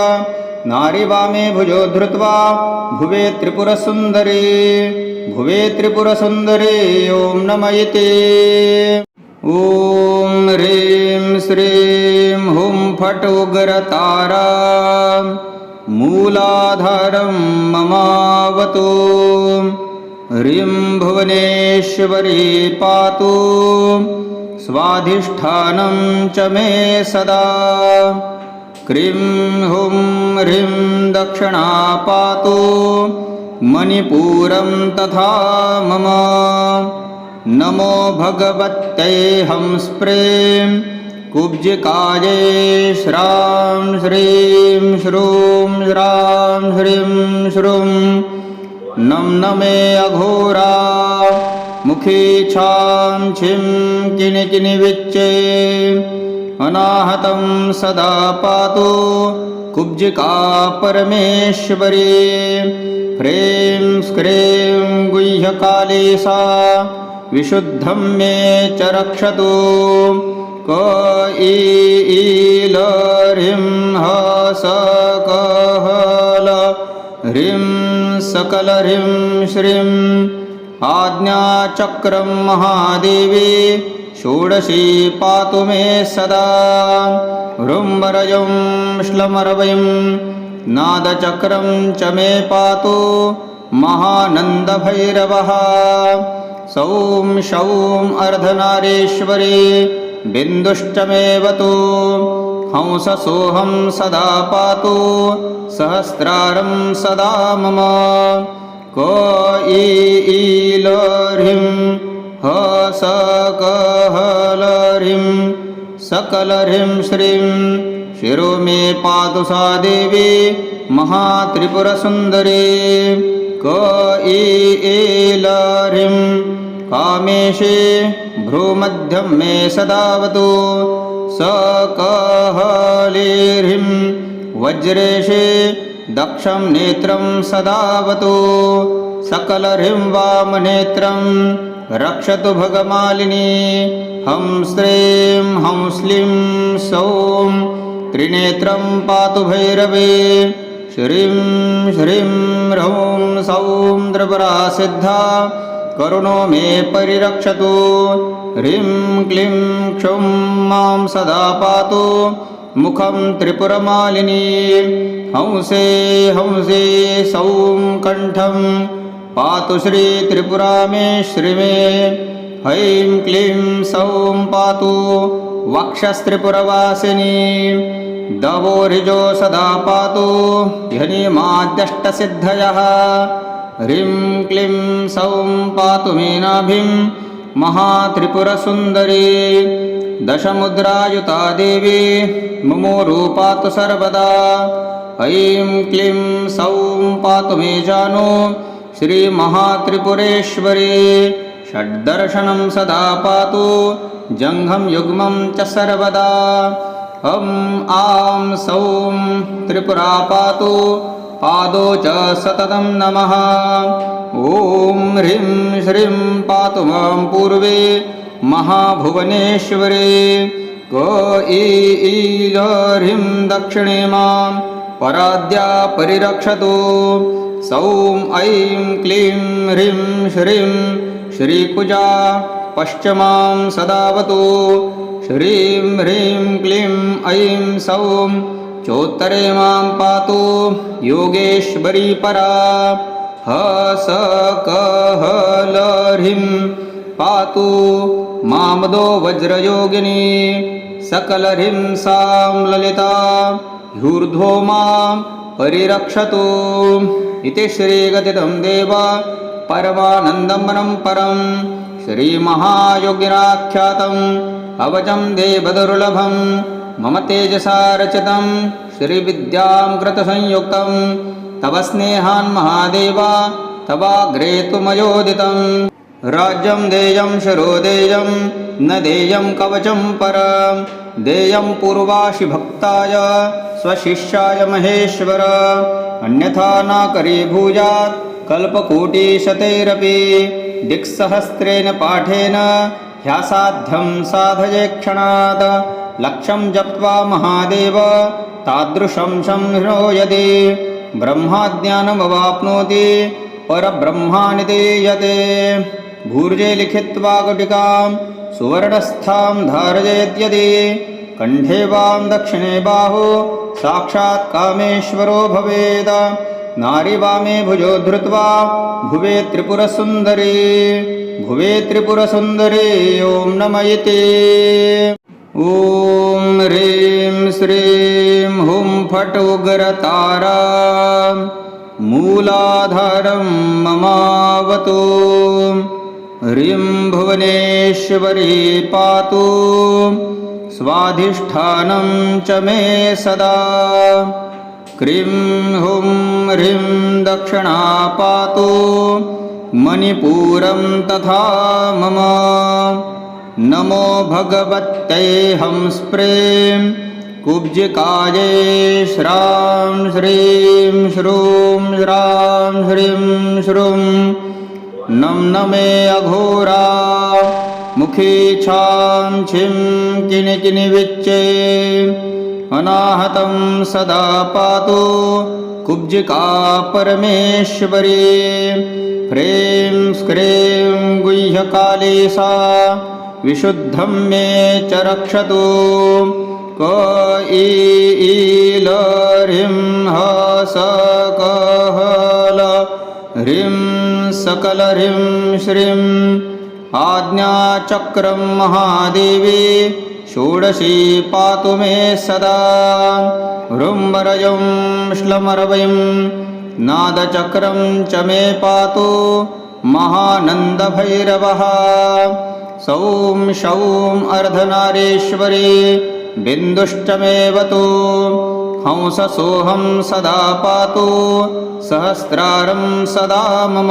[SPEAKER 1] नारी वामे भुजो धृत्वा भुवे त्रिपुरसुन्दरी ॐ नमः इति ॐ ह्रीं श्रीं हुं फट् उग्रतारा मूलाधारं ममावतु ह्रीं भुवनेश्वरी पातु स्वाधिष्ठानं च मे सदा क्रीं हुं ह्रीं दक्षिणा पातु मणिपुरं तथा मम नमो भगवत्यै हंस्प्रें कुब्जिकायै श्रां श्रीं श्रूं श्रां श्रीं श्रूं नमे अघोरा मुखी छां छिं किनिकिनिविच्चे अनाहतं सदा पातु कुब्जिका परमेश्वरी ह्रीं स्क्रीं गुह्यकाली सा विशुद्धं मे च रक्षतु ह्रीं ह्रीं सकलह्रीं श्रीं आज्ञाचक्रं महादेवी षोडशी पातु मे सदा ह्रुम्बरजं श्लमरवयं नादचक्रं च मे पातु महानन्दभैरवः सौं शौं अर्धनारीश्वरी बिन्दुश्च मेऽवतु हंससोऽहं सदा पातु सहस्रारं सदा मम ह्रीं ह्रीं सकलह्रीं श्रीं शिरो मे पातु सा देवी महात्रिपुरसुन्दरी ह्रीं कामेशे भ्रूमध्यं मे सदावतु ह्रीं वज्रेशे दक्षं नेत्रं सदावतु सकलह्रीं वामनेत्रं रक्षतु भगमालिनी हंस्रीं हंस्लीं सौं त्रिनेत्रं पातु भैरवे श्रीं श्रीं ह्रौं सौं त्रिपुरा सिद्धा करुणो मे परिरक्षतु ह्रीं क्लीं क्षौं मां सदा पातु मुखं त्रिपुरमालिनी हंसे हंसे सौं कण्ठं पातु श्री त्रिपुरा मे श्रीमे ऐं क्लीं सौं पातु वक्षस्त्रिपुरवासिनी दवोरिजो सदा पातु ह्यनिमाद्यष्टसिद्धयः ह्रीं क्लीं सौं पातु मे नाभिं महात्रिपुरसुन्दरी दशमुद्रायुता देवी मुमोरु पातु सर्वदा ऐं क्लीं सौं पातु मे जानु श्रीमहात्रिपुरेश्वरी षड्दर्शनं सदा पातु जङ्घं युग्मं च सर्वदा आं सौं त्रिपुरा पातु पादौ च सततं नमः ॐ ह्रीं श्रीं पातु मां पूर्वे महाभुवनेश्वरी ह्रीं दक्षिणे मां पराद्या परिरक्षतु सौं ऐं क्लीं ह्रीं श्रीं श्रीकुजा पश्चिमां सदावतु श्रीं ह्रीं क्लीं ऐं सौं चोत्तरे मां पातु योगेश्वरी परा ह्रीं पातु मामदो वज्रयोगिनी सकलह्रीं सां ललिता ह्यूर्ध्वो मां परिरक्षतु इति श्रीगदितं देव परमानन्दमनं परं श्रीमहायोगिनाख्यातम् अवचं देवदुर्लभं मम तेजसा रचितं श्रीविद्यां कृतसंयुक्तं तव स्नेहान् महादेव तवाग्रे तु मयोदितं राज्यं देयं शिरो देयं न देयं कवचं परं देयं पूर्वाशि भक्ताय स्वशिष्याय महेश्वर अन्यथा न करीभूयात् कल्पकोटिशतैरपि दिक्सहस्रेण पाठेन ह्यासाध्यं साधये क्षणात् लक्षं जप्त्वा महादेव तादृशं संहृणो यदि ब्रह्माज्ञानमवाप्नोति परब्रह्माणि दीयते भूर्जे लिखित्वा गुटिकां सुवर्णस्थां धारयेद्यदि कण्ठे वां दक्षिणे बाहु साक्षात् कामेश्वरो भवेत् नारी वामे भुजो धृत्वा भुवे त्रिपुरसुन्दरी ॐ नमः इति ॐ ह्रीं श्रीं हुं फट् उग्रतारा मूलाधारं ममावतु ह्रीं भुवनेश्वरी पातु स्वाधिष्ठानं च मे सदा क्रीं हुं ह्रीं दक्षिणा पातु मणिपुरं तथा मम नमो भगवत्यै हंस्प्रें कुब्जिकायै श्रां श्रीं श्रूं श्रां श्रीं श्रूं नमे अघोरा मुखी छां छिं किनिकिनिविच्चे अनाहतं सदा पातु कुब्जिका परमेश्वरी ह्रीं स्क्रीं गुह्यकाली सा विशुद्धं मे च रक्षतु ह्रीं ह्रीं सकलह्रीं श्रीं आज्ञाचक्रं महादेवी षोडशी पातु मे सदा ह्रुम्बरजं श्लमरवयं नादचक्रं च मे पातु महानन्दभैरवः सौं शौं अर्धनारीश्वरी बिन्दुश्चमेवतु हंससोऽहं सदा पातु सहस्रारं सदा मम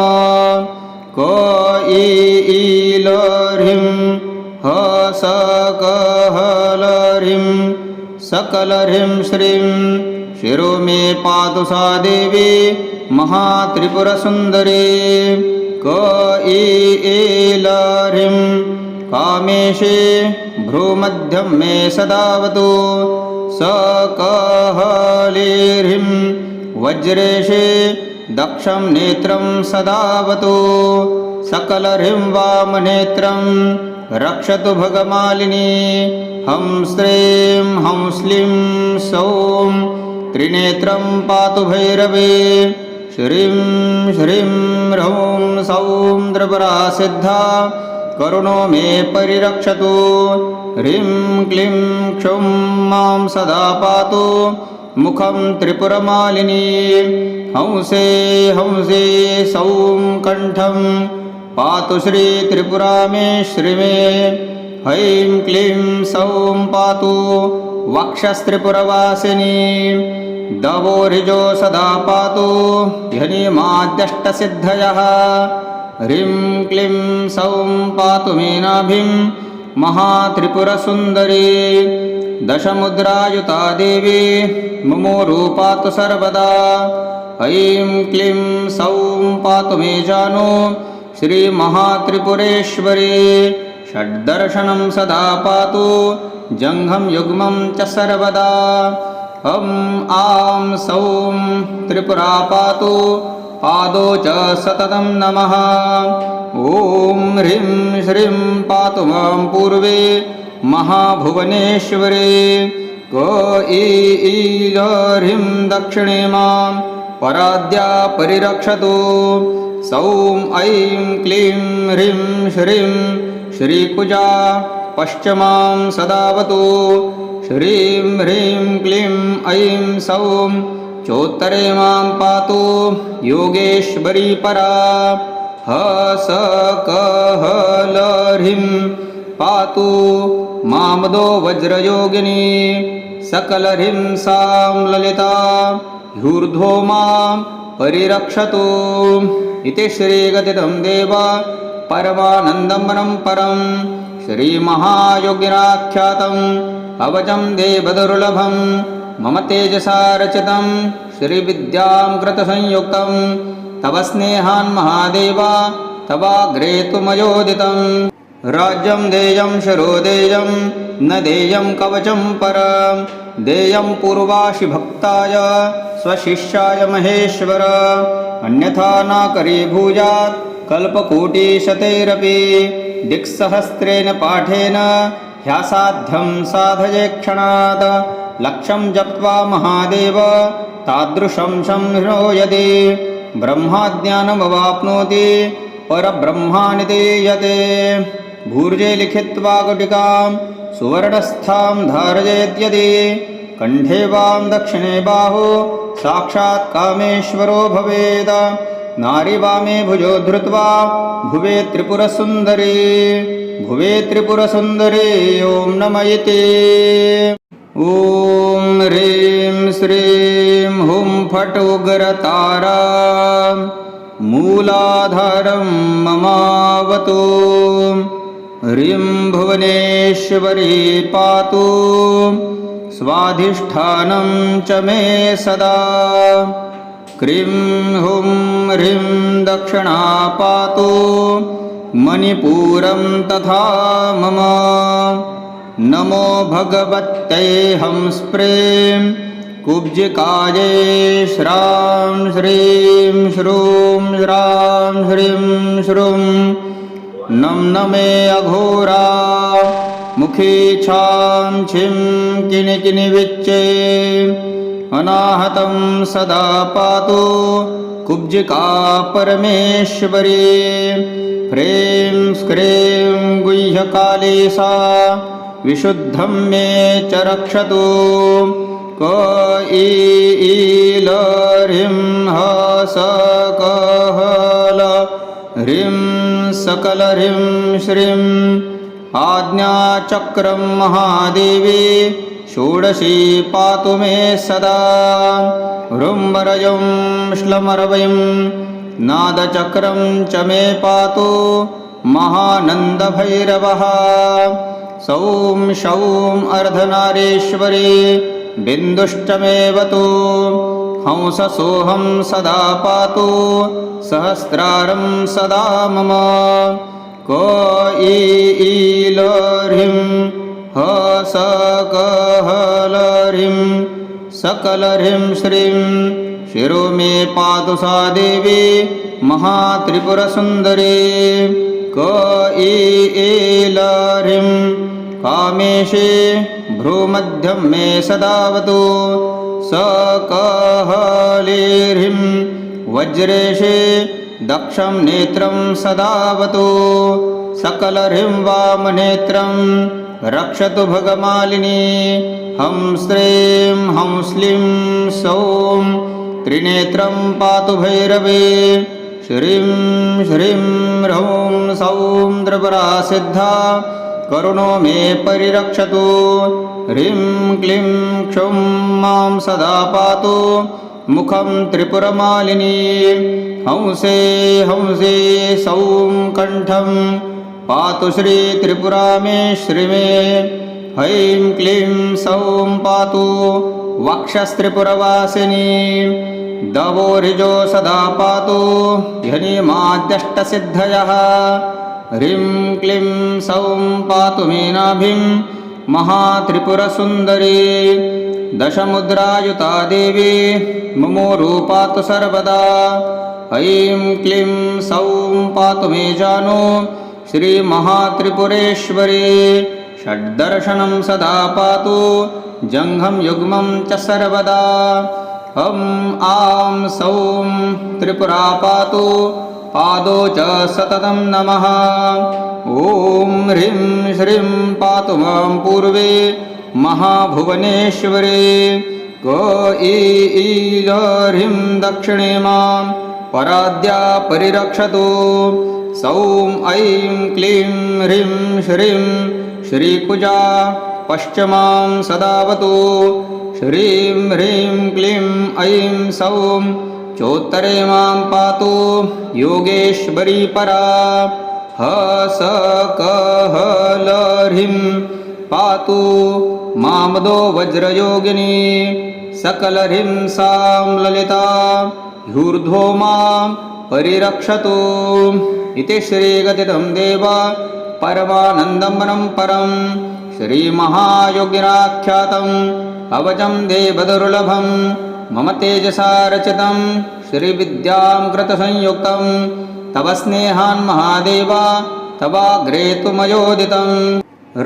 [SPEAKER 1] ह्रीं सकलह्रीं सकलह्रीं श्रीं शिरो मे पातु सा देवी महात्रिपुरसुन्दरी ह्रीं कामेशे भ्रूमध्यं मे सदावतु सकलीर्हिं वज्रेशे दक्षं नेत्रं सदावतु सकलह्रीं वामनेत्रं रक्षतु भगमालिनी हं श्रीं हं श्लीं सौं त्रिनेत्रं पातु भैरवे श्रीं श्रीं ह्रौं सौं त्रिपुरा सिद्धा करुणो मे परिरक्षतु ह्रीं क्लीं क्षौं मां सदा पातु मुखं त्रिपुरमालिनी हंसे हंसे सौं कण्ठं पातु श्री त्रिपुरा मे श्रीमे ऐं क्लीं सौं पातु वक्षस्त्रिपुरवासिनी दवोरिजो सदा पातु ह्यनिमाद्यष्टसिद्धयः ह्रीं क्लीं सौं पातु मे नाभिं महात्रिपुरसुन्दरी दशमुद्रायुता देवी मुमोरु पातु सर्वदा ऐं क्लीं सौं पातु मे जानु श्रीमहात्रिपुरेश्वरी षड्दर्शनं सदा पातु जङ्घं युग्मं च सर्वदा आं सौं त्रिपुरा पातु पादौ च सततं नमः ॐ ह्रीं श्रीं पातु मां पूर्वे महाभुवनेश्वरी ह्रीं दक्षिणे मां पराद्या परिरक्षतु सौं ऐं क्लीं ह्रीं श्रीं श्रीकुजा पश्चिमां सदावतु श्रीं ह्रीं क्लीं ऐं सौं चोत्तरे मां पातु योगेश्वरी परा ह्रीं पातु मामदो वज्रयोगिनी सकलह्रीं सां ललिता ह्यूर्ध्वो मां परिरक्षतु इति श्रीगदितं देव परमानन्दमनं परं श्रीमहायोगिनाख्यातम् अवचं देवदुर्लभं मम तेजसा रचितं श्रीविद्यां कृतसंयुक्तं तव स्नेहान् महादेव तवाग्रे तु मयोदितं राज्यं देयं शरो देयं न देयं कवचं परं देयं पूर्वाशि भक्ताय स्वशिष्याय महेश्वर अन्यथा न करीभूयात् कल्पकोटिशतैरपि दिक्सहस्रेण पाठेन ह्यासाध्यं साधये क्षणात् लक्षं जप्त्वा महादेव तादृशं संहृणो यदि ब्रह्माज्ञानमवाप्नोति परब्रह्माणि दीयते भूर्जे लिखित्वा गुटिकां सुवर्णस्थां धारयेद्यदि कण्ठे वां दक्षिणे बाहु साक्षात् कामेश्वरो भवेत् नारी वामे भुजो धृत्वा भुवे त्रिपुरसुन्दरी ॐ नमः इति ॐ ह्रीं श्रीं हुं फट् उग्रतारा मूलाधारं ममावतु ह्रीं भुवनेश्वरी पातु स्वाधिष्ठानं च मे सदा क्रीं हुं ह्रीं दक्षिणा पातु मणिपुरं तथा मम नमो भगवत्यै हंस्प्रें कुब्जिकायै श्रां श्रीं श्रूं श्रां ह्रीं श्रूं नं नमे अघोरा मुखी छां छिं किनिकिनिविच्चे अनाहतं सदा पातु कुब्जिका परमेश्वरी ह्रीं स्क्रीं गुह्यकाली सा विशुद्धं मे च रक्षतु ह्रीं ह्रीं सकलह्रीं श्रीं आज्ञाचक्रं महादेवी षोडशी पातु मे सदा ह्रुम्बरजं श्लमरवयं नादचक्रं च मे पातु महानन्दभैरवः सौं शौं अर्धनारीश्वरी बिन्दुष्टमेवतु हंससोऽहं सदा पातु सहस्रारं सदा मम ह्रीं सकलह्रीं सकलह्रीं श्रीं शिरो मे पातु सा देवी महात्रिपुरसुन्दरी ह्रीं कामेशे भ्रूमध्यं मे सदावतु सकहलेर्हिं वज्रेशे दक्षं नेत्रं सदावतु सकलह्रीं वामनेत्रं रक्षतु भगमालिनी हं श्रीं हं श्लीं सौं त्रिनेत्रं पातु भैरवे श्रीं श्रीं ह्रौं सौं त्रिपुरा सिद्धा करुणो मे परिरक्षतु ह्रीं क्लीं क्षौं मां सदा पातु मुखं त्रिपुरमालिनी हंसे हंसे सौं कण्ठं पातु श्री त्रिपुरा मे श्रीमे ऐं क्लीं सौं पातु वक्षस्त्रिपुरवासिनी दवोरिजो सदा पातु ह्यनिमाद्यष्टसिद्धयः ह्रीं क्लीं सौं पातु मे नाभिं महात्रिपुरसुन्दरी दशमुद्रायुता देवी मुमोरु पातु सर्वदा ऐं क्लीं सौं पातु मे जानु श्रीमहात्रिपुरेश्वरी षड्दर्शनं सदा पातु जङ्घं युग्मं च सर्वदा हं आं सौं त्रिपुरा पातु पादौ च सततं नमः ॐ ह्रीं श्रीं पातु मां पूर्वे महाभुवनेश्वरी ह्रीं दक्षिणे मां पराद्या परिरक्षतु सौं ऐं क्लीं ह्रीं श्रीं श्रीकुजा पश्चिमां सदावतु श्रीं ह्रीं क्लीं ऐं सौं चोत्तरे मां पातु योगेश्वरी परा सकहलह्रीं पातु मामदो वज्रयोगिनी सकलह्रीं सां ललिता ह्यूर्ध्वो मां परिरक्षतु इति श्रीगदितं देव परमानन्दमनं परं श्रीमहायोगिनाख्यातम् अवचं देवदुर्लभं मम तेजसा रचितं श्रीविद्यां कृतसंयुक्तं तव स्नेहान् महादेव तवाग्रे तु मयोदितं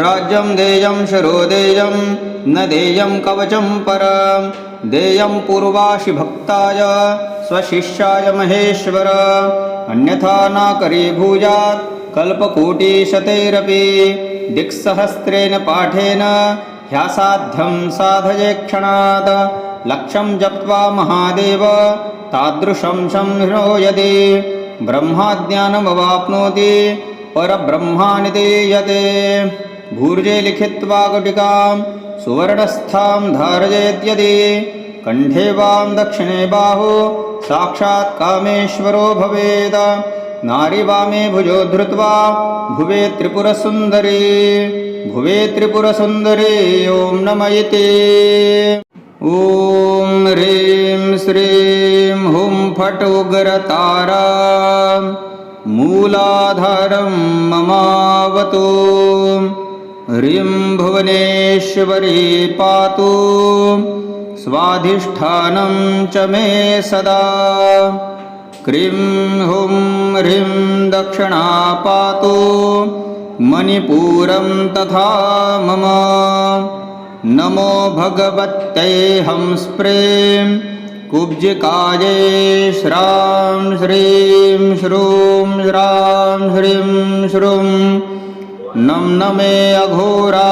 [SPEAKER 1] राज्यं देयं शिरो देयं न देयं कवचं परं देयं पूर्वाशि भक्ताय स्वशिष्याय महेश्वर अन्यथा न करीभूयात् कल्पकोटिशतैरपि दिक्सहस्रेण पाठेन ह्यासाध्यं साधये क्षणात् लक्षं जप्त्वा महादेव तादृशं संहृणो यदि ब्रह्माज्ञानमवाप्नोति परब्रह्माणि दीयते भूर्जे लिखित्वा गुटिकां सुवर्णस्थां धारयेद्यदि कण्ठे वां दक्षिणे बाहु साक्षात् कामेश्वरो भवेत् नारी वामे भुजो धृत्वा भुवे त्रिपुरसुन्दरी ॐ नमः इति ॐ ह्रीं श्रीं हुं फट् उग्रतारा मूलाधारं ममावतु ह्रीं भुवनेश्वरी पातु स्वाधिष्ठानं च मे सदा क्रीं हुं ह्रीं दक्षिणा पातु मणिपुरं तथा मम नमो भगवत्यै हंस्प्रीं कुब्जिकायै श्रां श्रीं श्रूं श्रां ह्रीं श्रूं नं नमे अघोरा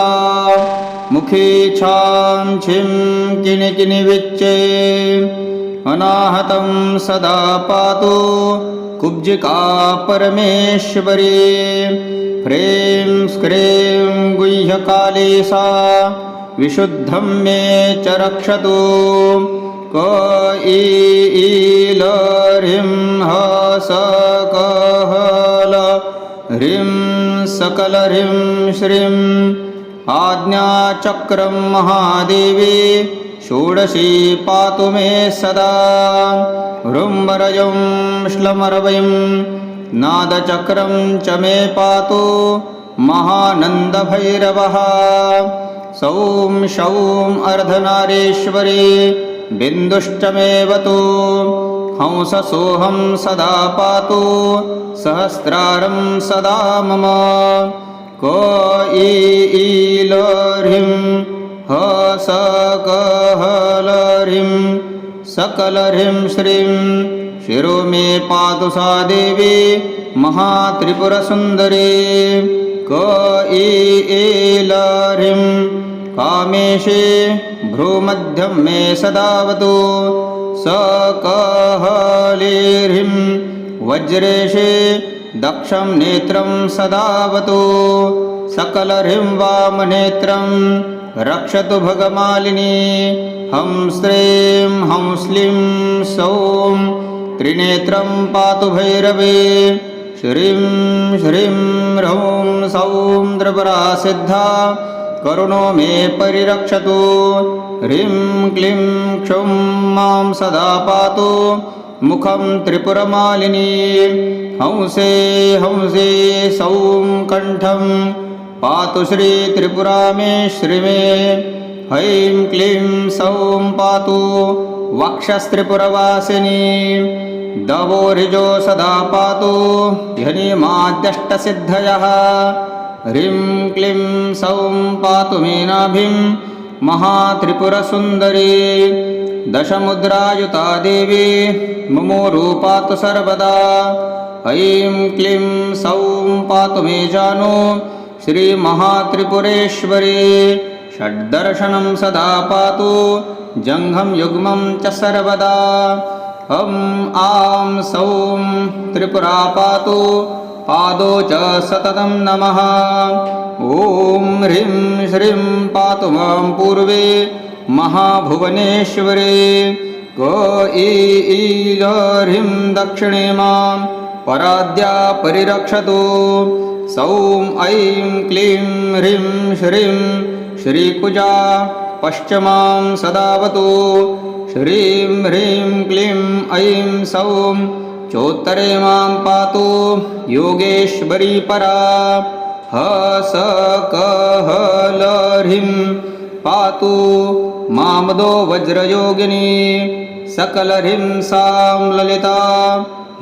[SPEAKER 1] मुखी छां छिं किनिकिनिविच्चे अनाहतं सदा पातु कुब्जिका परमेश्वरी ह्रीं स्क्रीं गुह्यकाली सा विशुद्धं मे च रक्षतु ईलह्रीं सकहल ह्रीं सकलह्रीं श्रीं आज्ञाचक्रं महादेवी षोडशी पातु मे सदा ह्रुम्बरजं श्लमरवयं नादचक्रं च मे पातु महानन्दभैरवः सौं शौं अर्धनारीश्वरी बिन्दुश्चमेवतु हंससोऽहं सदा पातु सहस्रारं सदा मम क ईल ह्रीं ह स क हल ह्रीं सकल ह्रीं श्रीं शिरो मे पातु सा देवी महात्रिपुरसुन्दरी क ईल ह्रीं कामेशे भ्रूमध्यं मे सदावतु स क हले ह्रीं वज्रेशे दक्षं नेत्रं सदावतु सकल ह्रीं वामनेत्रं रक्षतु भगमालिनी हं श्रीं हं श्लीं सौं त्रिनेत्रं पातु भैरवे श्रीं श्रीं ह्रौं सौं त्रिपुरा सिद्धा करुणो मे परिरक्षतु ह्रीं क्लीं क्षौं मां सदा पातु मुखं त्रिपुरमालिनी हंसे हंसे सौं कण्ठं पातु श्री त्रिपुरा मे श्रीमे ऐं क्लीं सौं पातु वक्षस्त्रिपुरवासिनी दवोरिजो सदा पातु ह्यनिमाद्यष्टसिद्धयः ह्रीं क्लीं सौं पातु मे नाभिं महात्रिपुरसुन्दरी दशमुद्रायुता देवी मुमोरु पातु सर्वदा ऐं क्लीं सौं पातु मे जानु श्रीमहात्रिपुरेश्वरी षड्दर्शनं सदा पातु जङ्घं युग्मं च सर्वदा हं आं सौं त्रिपुरा पातु पादौ च सततं नमः ॐ ह्रीं श्रीं पातु मां पूर्वे महाभुवनेश्वरी क ईल ह्रीं दक्षिणे मां पराद्या परिरक्षतु सौं ऐं क्लीं ह्रीं श्रीं श्रीकुजा पश्चिमां सदावतु श्रीं ह्रीं क्लीं ऐं सौं चोत्तरे मां पातु योगेश्वरी परा ह स क हल ह्रीं पातु मामदो वज्रयोगिनी सकल ह्रीं सां ललिता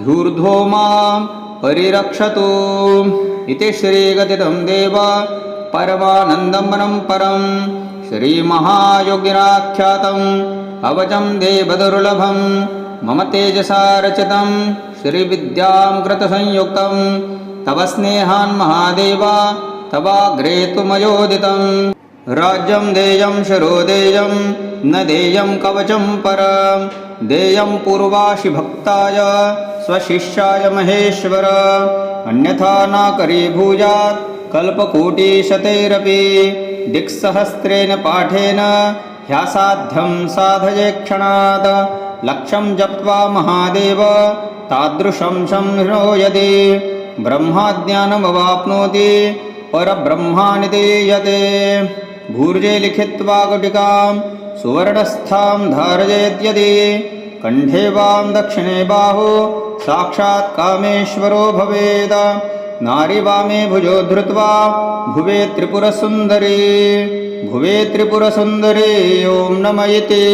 [SPEAKER 1] ह्यूर्ध्वो मां परिरक्षतु इति श्रीगदितं देव परमानन्दमनं परं श्रीमहायोगिनाख्यातम् अवचं देवदुर्लभं मम तेजसा रचितं श्रीविद्यां कृतसंयुक्तं तव स्नेहान् महादेव तवाग्रे तु मयोदितं राज्यं देयं शिरो देयं न देयं कवचं परं देयं पूर्वाशि भक्ताय स्वशिष्याय महेश्वर अन्यथा न करीभूयात् कल्पकोटिशतैरपि दिक्सहस्रेण पाठेन ह्यासाध्यं साधये क्षणात् लक्षं जप्त्वा महादेव तादृशं संहृणो यदि ब्रह्माज्ञानमवाप्नोति परब्रह्माणि दीयते भूर्जे लिखित्वा गुटिकां सुवर्णस्थां धारयेद्यदि कण्ठे वां दक्षिणे बाहु साक्षात् कामेश्वरो भवेत् नारी वामे भुजो धृत्वा भुवे त्रिपुरसुन्दरी ॐ नम इति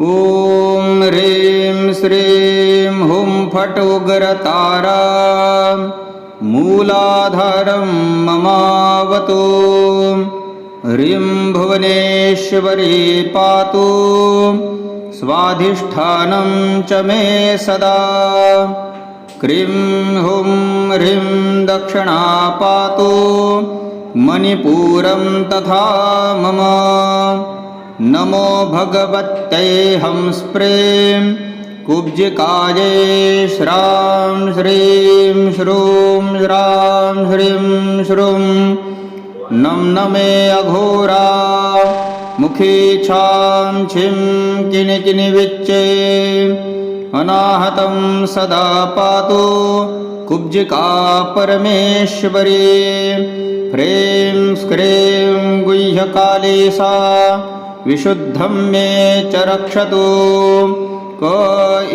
[SPEAKER 1] ॐ ह्रीं श्रीं हुं फट् उग्रतारा मूलाधारं ममावतु ह्रीं भुवनेश्वरी पातु स्वाधिष्ठानं च मे सदा क्रीं हुं ह्रीं दक्षिणा पातु मणिपुरं तथा मम नमो भगवत्यै हंस्प्रें कुब्जिकायै श्रां श्रीं श्रूं श्रां श्रीं श्रूं नं नमे अघोरा मुखी छां छिं किनिकिनिविच्चे अनाहतं सदा पातु कुब्जिका परमेश्वरी ह्रीं स्क्रीं गुह्यकाली सा विशुद्धं मे च रक्षतु क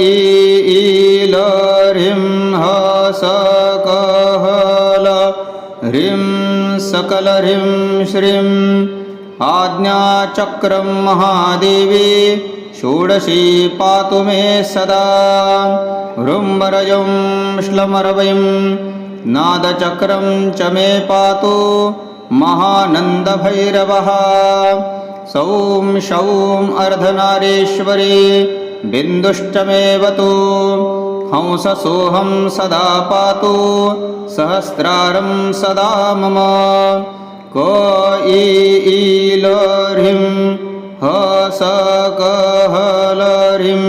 [SPEAKER 1] ईल ह्रीं ह स क हल ह्रीं सकल ह्रीं श्रीं आज्ञाचक्रं महादेवी षोडशी पातु मे सदा ह्रुं वरयं श्लमरवयं नादचक्रं च मे पातु महानन्दभैरवः। सौं शौं अर्धनारीश्वरी बिन्दुष्टमेवतु हंससोऽहं सदा पातु सहस्रारं सदा मम। क ईलह्रीं हसकहलह्रीं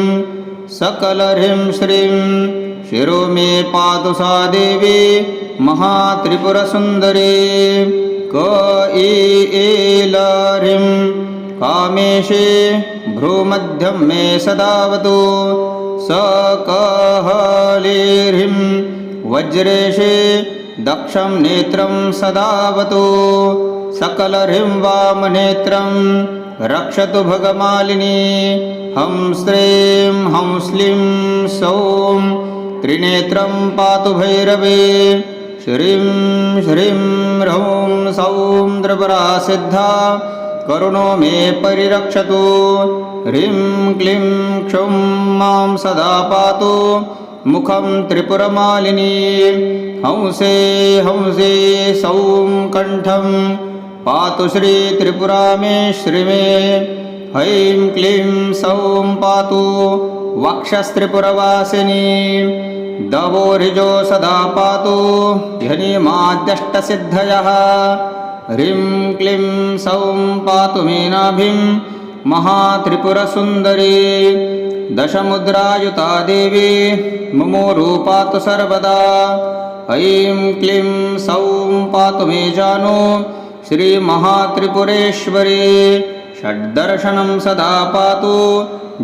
[SPEAKER 1] सकलह्रीं श्रीं शिरो मे पातु सा देवी महात्रिपुरसुन्दरी। क ईलह्रीं कामेशे भ्रूमध्यं मे सदावतु सकहलेह्रीं वज्रेशे दक्षं नेत्रं सदावतु सकलह्रीं वामनेत्रं रक्षतु भगमालिनी। हं श्रीं हं श्लीं सौं त्रिनेत्रं पातु भैरवी। श्रीं श्रीं ह्रौं सौं त्रिपुरा सिद्धा करुणो मे परिरक्षतु। ह्रीं क्लीं क्षौं मां सदा पातु मुखं त्रिपुरमालिनी। हंसे हंसे सौं कण्ठं पातु श्री त्रिपुरा मे श्रीमे। ऐं क्लीं सौं पातु वक्षस्त्रिपुरवासिनी। दवोरिजो सदा पातु ह्यनिमाद्यष्टसिद्धयः। ह्रीं क्लीं सौं पातु मे नाभिं महात्रिपुरसुन्दरी। दशमुद्रायुता देवी मुमोरु पातु सर्वदा। ऐं क्लीं सौं पातु मे जानु श्रीमहात्रिपुरेश्वरी। षड्दर्शनं सदा पातु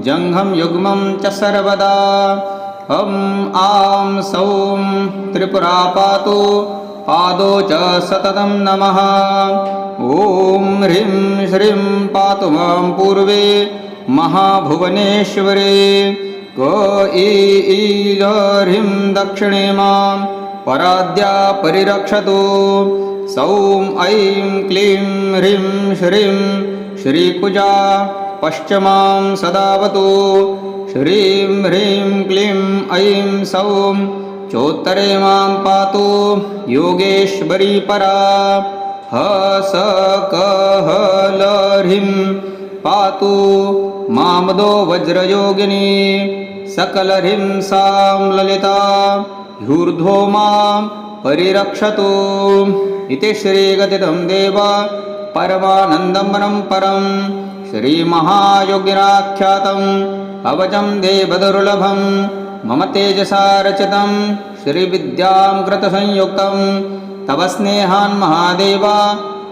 [SPEAKER 1] जङ्घं युग्मं च सर्वदा। हं आं सौं त्रिपुरा पातु पादौ च सततं नमः। ॐ ह्रीं श्रीं पातु मां पूर्वे महाभुवनेश्वरी। क ईलह्रीं दक्षिणे मां पराद्या परिरक्षतु। सौं ऐं क्लीं ह्रीं श्रीं श्रीकुजा पश्चिमां सदावतु। श्रीं ह्रीं क्लीं ऐं सौं चोत्तरे मां पातु योगेश्वरी परा। हसकहलह्रीं पातु मामदो वज्रयोगिनी। सकलह्रीं सां ललिता ह्यूर्ध्वो मां परिरक्षतु। इति श्रीगदितं देव परमानन्दं परं श्रीमहायोगिनाख्यातम् अवचं देवदुर्लभं मम तेजसा रचितं श्रीविद्यां कृतसंयुक्तं तव स्नेहान् महादेव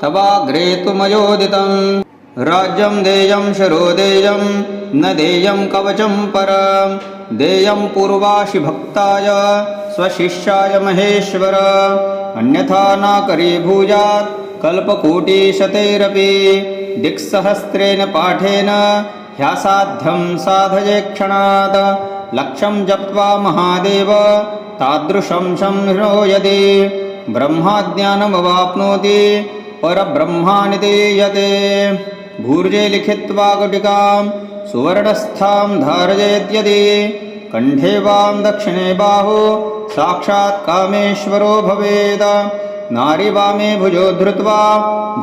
[SPEAKER 1] तवाग्रे तु मयोदितं। राज्यं देयं शिरो देयं न देयं कवचं परं देयं पूर्वाशि भक्ताय स्वशिष्याय महेश्वर। अन्यथा न करीभूयात् कल्पकोटिशतैरपि दिक्सहस्रेण पाठेन ह्यासाध्यं साधये क्षणात्। लक्षं जप्त्वा महादेव तादृशं संहृणो यदि ब्रह्माज्ञानमवाप्नोति परब्रह्माणि दीयते। भूर्जे लिखित्वा गुटिकां सुवर्णस्थां धारयेद्यदि कण्ठे वां दक्षिणे बाहु साक्षात् कामेश्वरो भवेत्। नारी वामे भुजो धृत्वा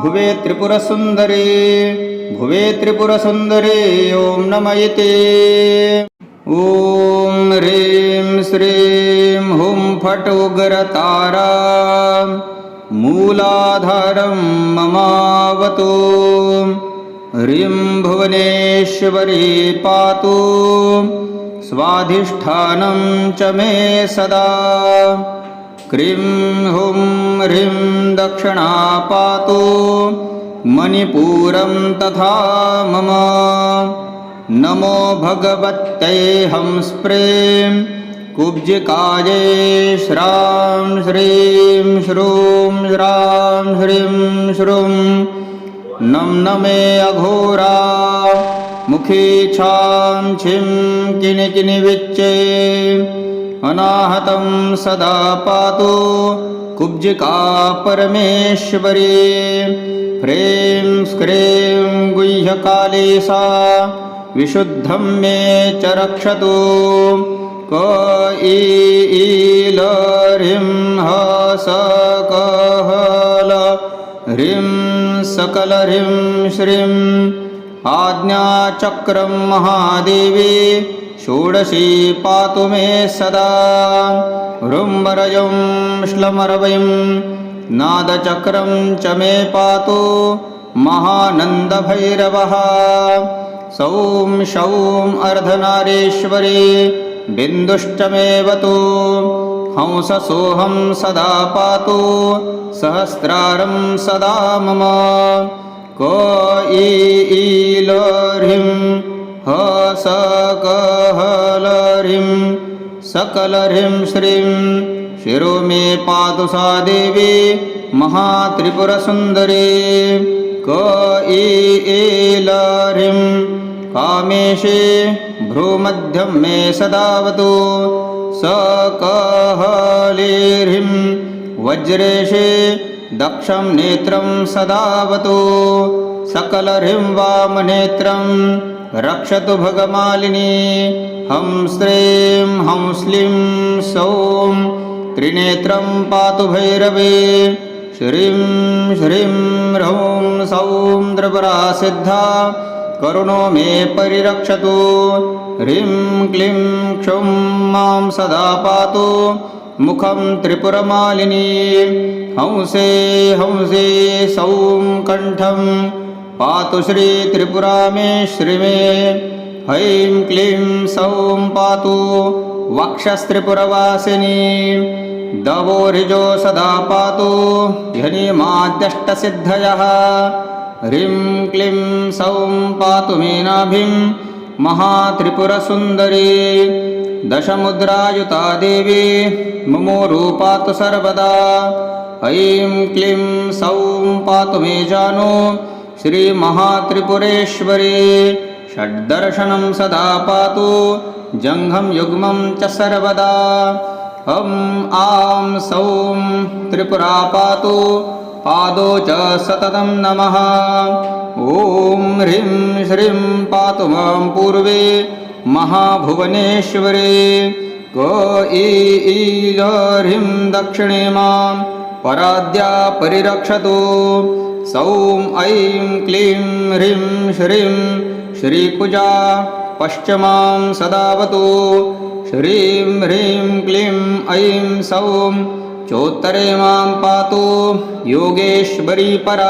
[SPEAKER 1] भुवे त्रिपुरसुन्दरी भुवे त्रिपुरसुन्दरी। ॐ नमः इति। ॐ ह्रीं श्रीं हुं फट् उग्रतारा मूलाधारं ममावतु। ह्रीं भुवनेश्वरी पातु स्वाधिष्ठानं च मे सदा। क्रीं हुं ह्रीं दक्षिणा पातु मणिपुरं तथा मम। नमो भगवत्यै हंस्प्रें कुब्जिकायै श्रां श्रीं श्रूं श्रां श्रीं श्रूं। नं नमे अघोरा मुखी छां छिं किनिकिनिविच्चे। अनाहतं सदा पातु कुब्जिका परमेश्वरी। ह्रीं स्क्रीं गुह्यकाली सा विशुद्धं मे च रक्षतु। क ईलह्रीं सकल ह्रीं सकल ह्रीं श्रीं आज्ञाचक्रं महादेवी षोडशी पातु मे सदा ह्रुम्बरजं श्लमरवयं नादचक्रं च मे पातु महानन्दभैरवः सौं शौं अर्धनारीश्वरी बिन्दुश्चमेवतु हंससोऽहं सदा पातु सहस्रारं सदा मम क ईलह्रीं सकलह्रीं सकलह्रीं श्रीं शिरो मे पातु सा देवी महात्रिपुरसुन्दरी क ईलह्रीं कामेशे भ्रूमध्यं मे सदावतु सकहलीर्ह्रीं वज्रेशे दक्षं नेत्रं सदावतु सकलह्रीं वामनेत्रं रक्षतु भगमालिनी हं श्रीं हं श्लीं सौं त्रिनेत्रं पातु भैरवे श्रीं श्रीं ह्रौं सौं त्रिपुरा सिद्धा करुणो मे परिरक्षतु ह्रीं क्लीं क्षौं मां सदा पातु मुखं त्रिपुरमालिनी हंसे हंसे सौं कण्ठं पातु श्री त्रिपुरा मे श्रीमे ऐं क्लीं सौं पातु वक्षस्त्रिपुरवासिनी दवोरिजो सदा पातु ह्यनिमाद्यष्टसिद्धयः ह्रीं क्लीं सौं पातु मे नाभिं महात्रिपुरसुन्दरी दशमुद्रायुता देवी मुमोरु पातु सर्वदा ऐं क्लीं सौं पातु मे जानु श्रीमहात्रिपुरेश्वरी षड्दर्शनं सदा पातु जङ्घं युग्मं च सर्वदा हं आं सौं त्रिपुरा पातु पादौ च सततं नमः ॐ ह्रीं श्रीं पातु मां पूर्वे महाभुवनेश्वरी क ईलह्रीं दक्षिणे मां पराद्या परिरक्षतु सौं ऐं क्लीं ह्रीं श्रीं श्रीकुजा पश्चिमां सदावतु श्रीं ह्रीं क्लीं ऐं सौं चोत्तरे मां पातु योगेश्वरी परा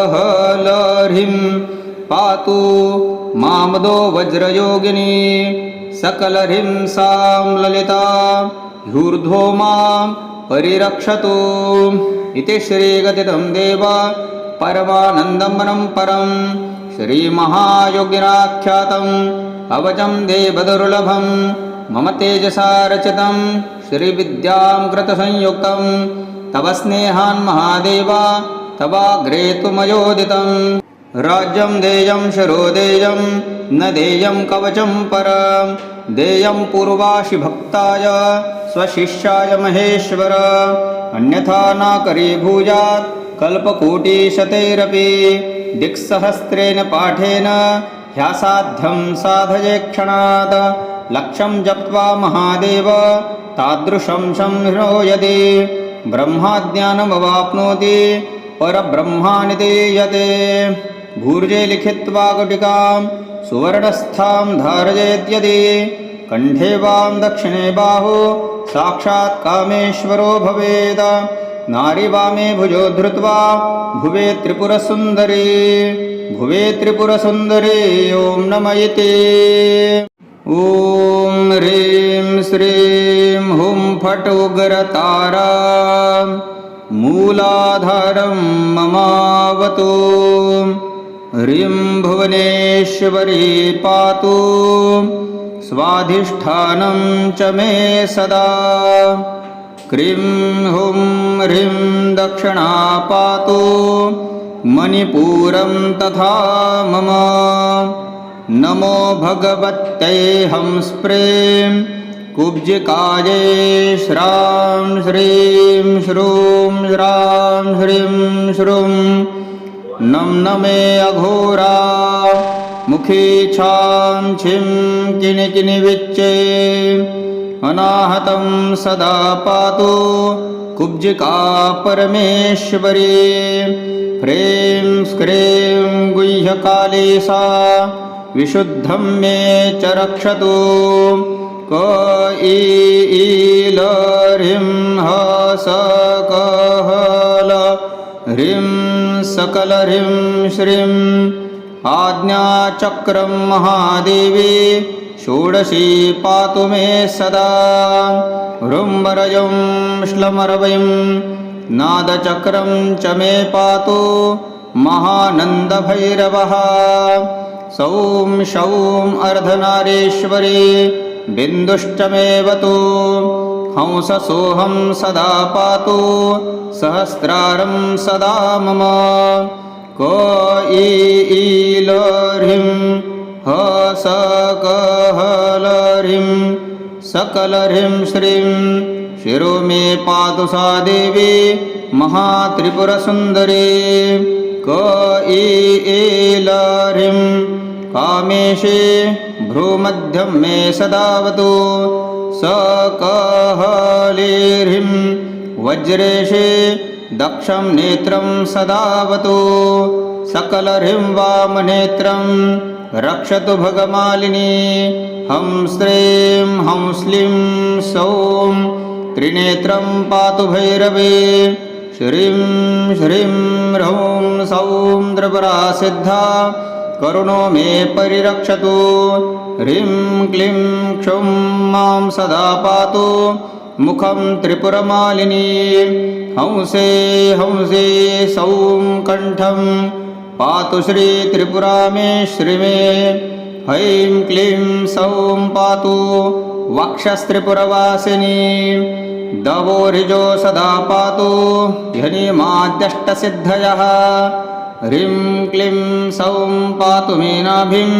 [SPEAKER 1] सकलह्रीं पातु मामदो वज्रयोगिनी सकलह्रीं सां ललिता ह्यूर्ध्वो मां परिरक्षतु इति श्रीगदितं देव परमानन्दमनं परं श्रीमहायोगिनाख्यातम् अवचं देवदुर्लभं मम तेजसा रचितं श्रीविद्यां कृतसंयुक्तं तव स्नेहान् महादेव तवाग्रे तु मयोदितं राज्यं देयं शरो देयं न देयं कवचं परं देयं पूर्वाशि भक्ताय स्वशिष्याय महेश्वर अन्यथा न करीभूयात् कल्पकोटिशतैरपि दिक्सहस्रेण पाठेन ह्यासाध्यं साधये क्षणात् लक्षं जप्त्वा महादेव तादृशं संहृणो यदि ब्रह्माज्ञानमवाप्नोति परब्रह्माणि दीयते भूर्जे लिखित्वा गुटिकां सुवर्णस्थां धारयेद्यदि कण्ठे वां दक्षिणे बाहु साक्षात् कामेश्वरो भवेत् नारी वामे भुजो धृत्वा भुवे त्रिपुरसुन्दरी ॐ नम इति ॐ ह्रीं श्रीं हुं फट् उग्रतारा मूलाधारं ममावतु ह्रीं भुवनेश्वरी पातु स्वाधिष्ठानं च मे सदा क्रीं हुं ह्रीं दक्षिणा पातु मणिपुरं तथा मम नमो भगवत्यै हंस्प्रें कुब्जिकायै श्रां श्रीं श्रूं श्रां श्रीं श्रूं नं नमे अघोरा मुखी छां छिं किनि किनि विच्चे अनाहतं सदा पातु कुब्जिका परमेश्वरी ह्रीं स्क्रीं गुह्यकाली सा विशुद्धं मे च रक्षतु क ईल ह्रीं ह स क ह ल ह्रीं सकल ह्रीं श्रीं आज्ञाचक्रं महादेवी षोडशी पातु मे सदा ह्रुम्बरजं श्लमरवयं नादचक्रं च मे पातु महानन्दभैरवः सौं शौं अर्धनारीश्वरी बिन्दुश्च मेऽवतु हंससोऽहं सदा पातु सहस्रारं सदा मम क ईल ह्रीं ह स क ह ल ह्रीं सकल ह्रीं श्रीं शिरो मे पातु सा देवी महात्रिपुरसुन्दरी क ईल ह्रीं कामेशे भ्रूमध्यं मे सदावतु स क ह ले ह्रीं वज्रेशे दक्षं नेत्रं सदावतु सकल ह्रीं वामनेत्रं रक्षतु भगमालिनी हं श्रीं हं श्लीं सौं त्रिनेत्रं पातु भैरवी श्रीं श्रीं ह्रौं सौं त्रिपुरा सिद्धा करुणो मे परिरक्षतु ह्रीं क्लीं क्षौं मां सदा पातु मुखं त्रिपुरमालिनी हंसे हंसे सौं कण्ठं पातु श्री त्रिपुरा मे श्रीमे ऐं क्लीं सौं पातु वक्षस्त्रिपुरवासिनी दवोरिजो सदा पातु ह्यनिमाद्यष्टसिद्धयः ह्रीं क्लीं सौं पातु मे नाभिं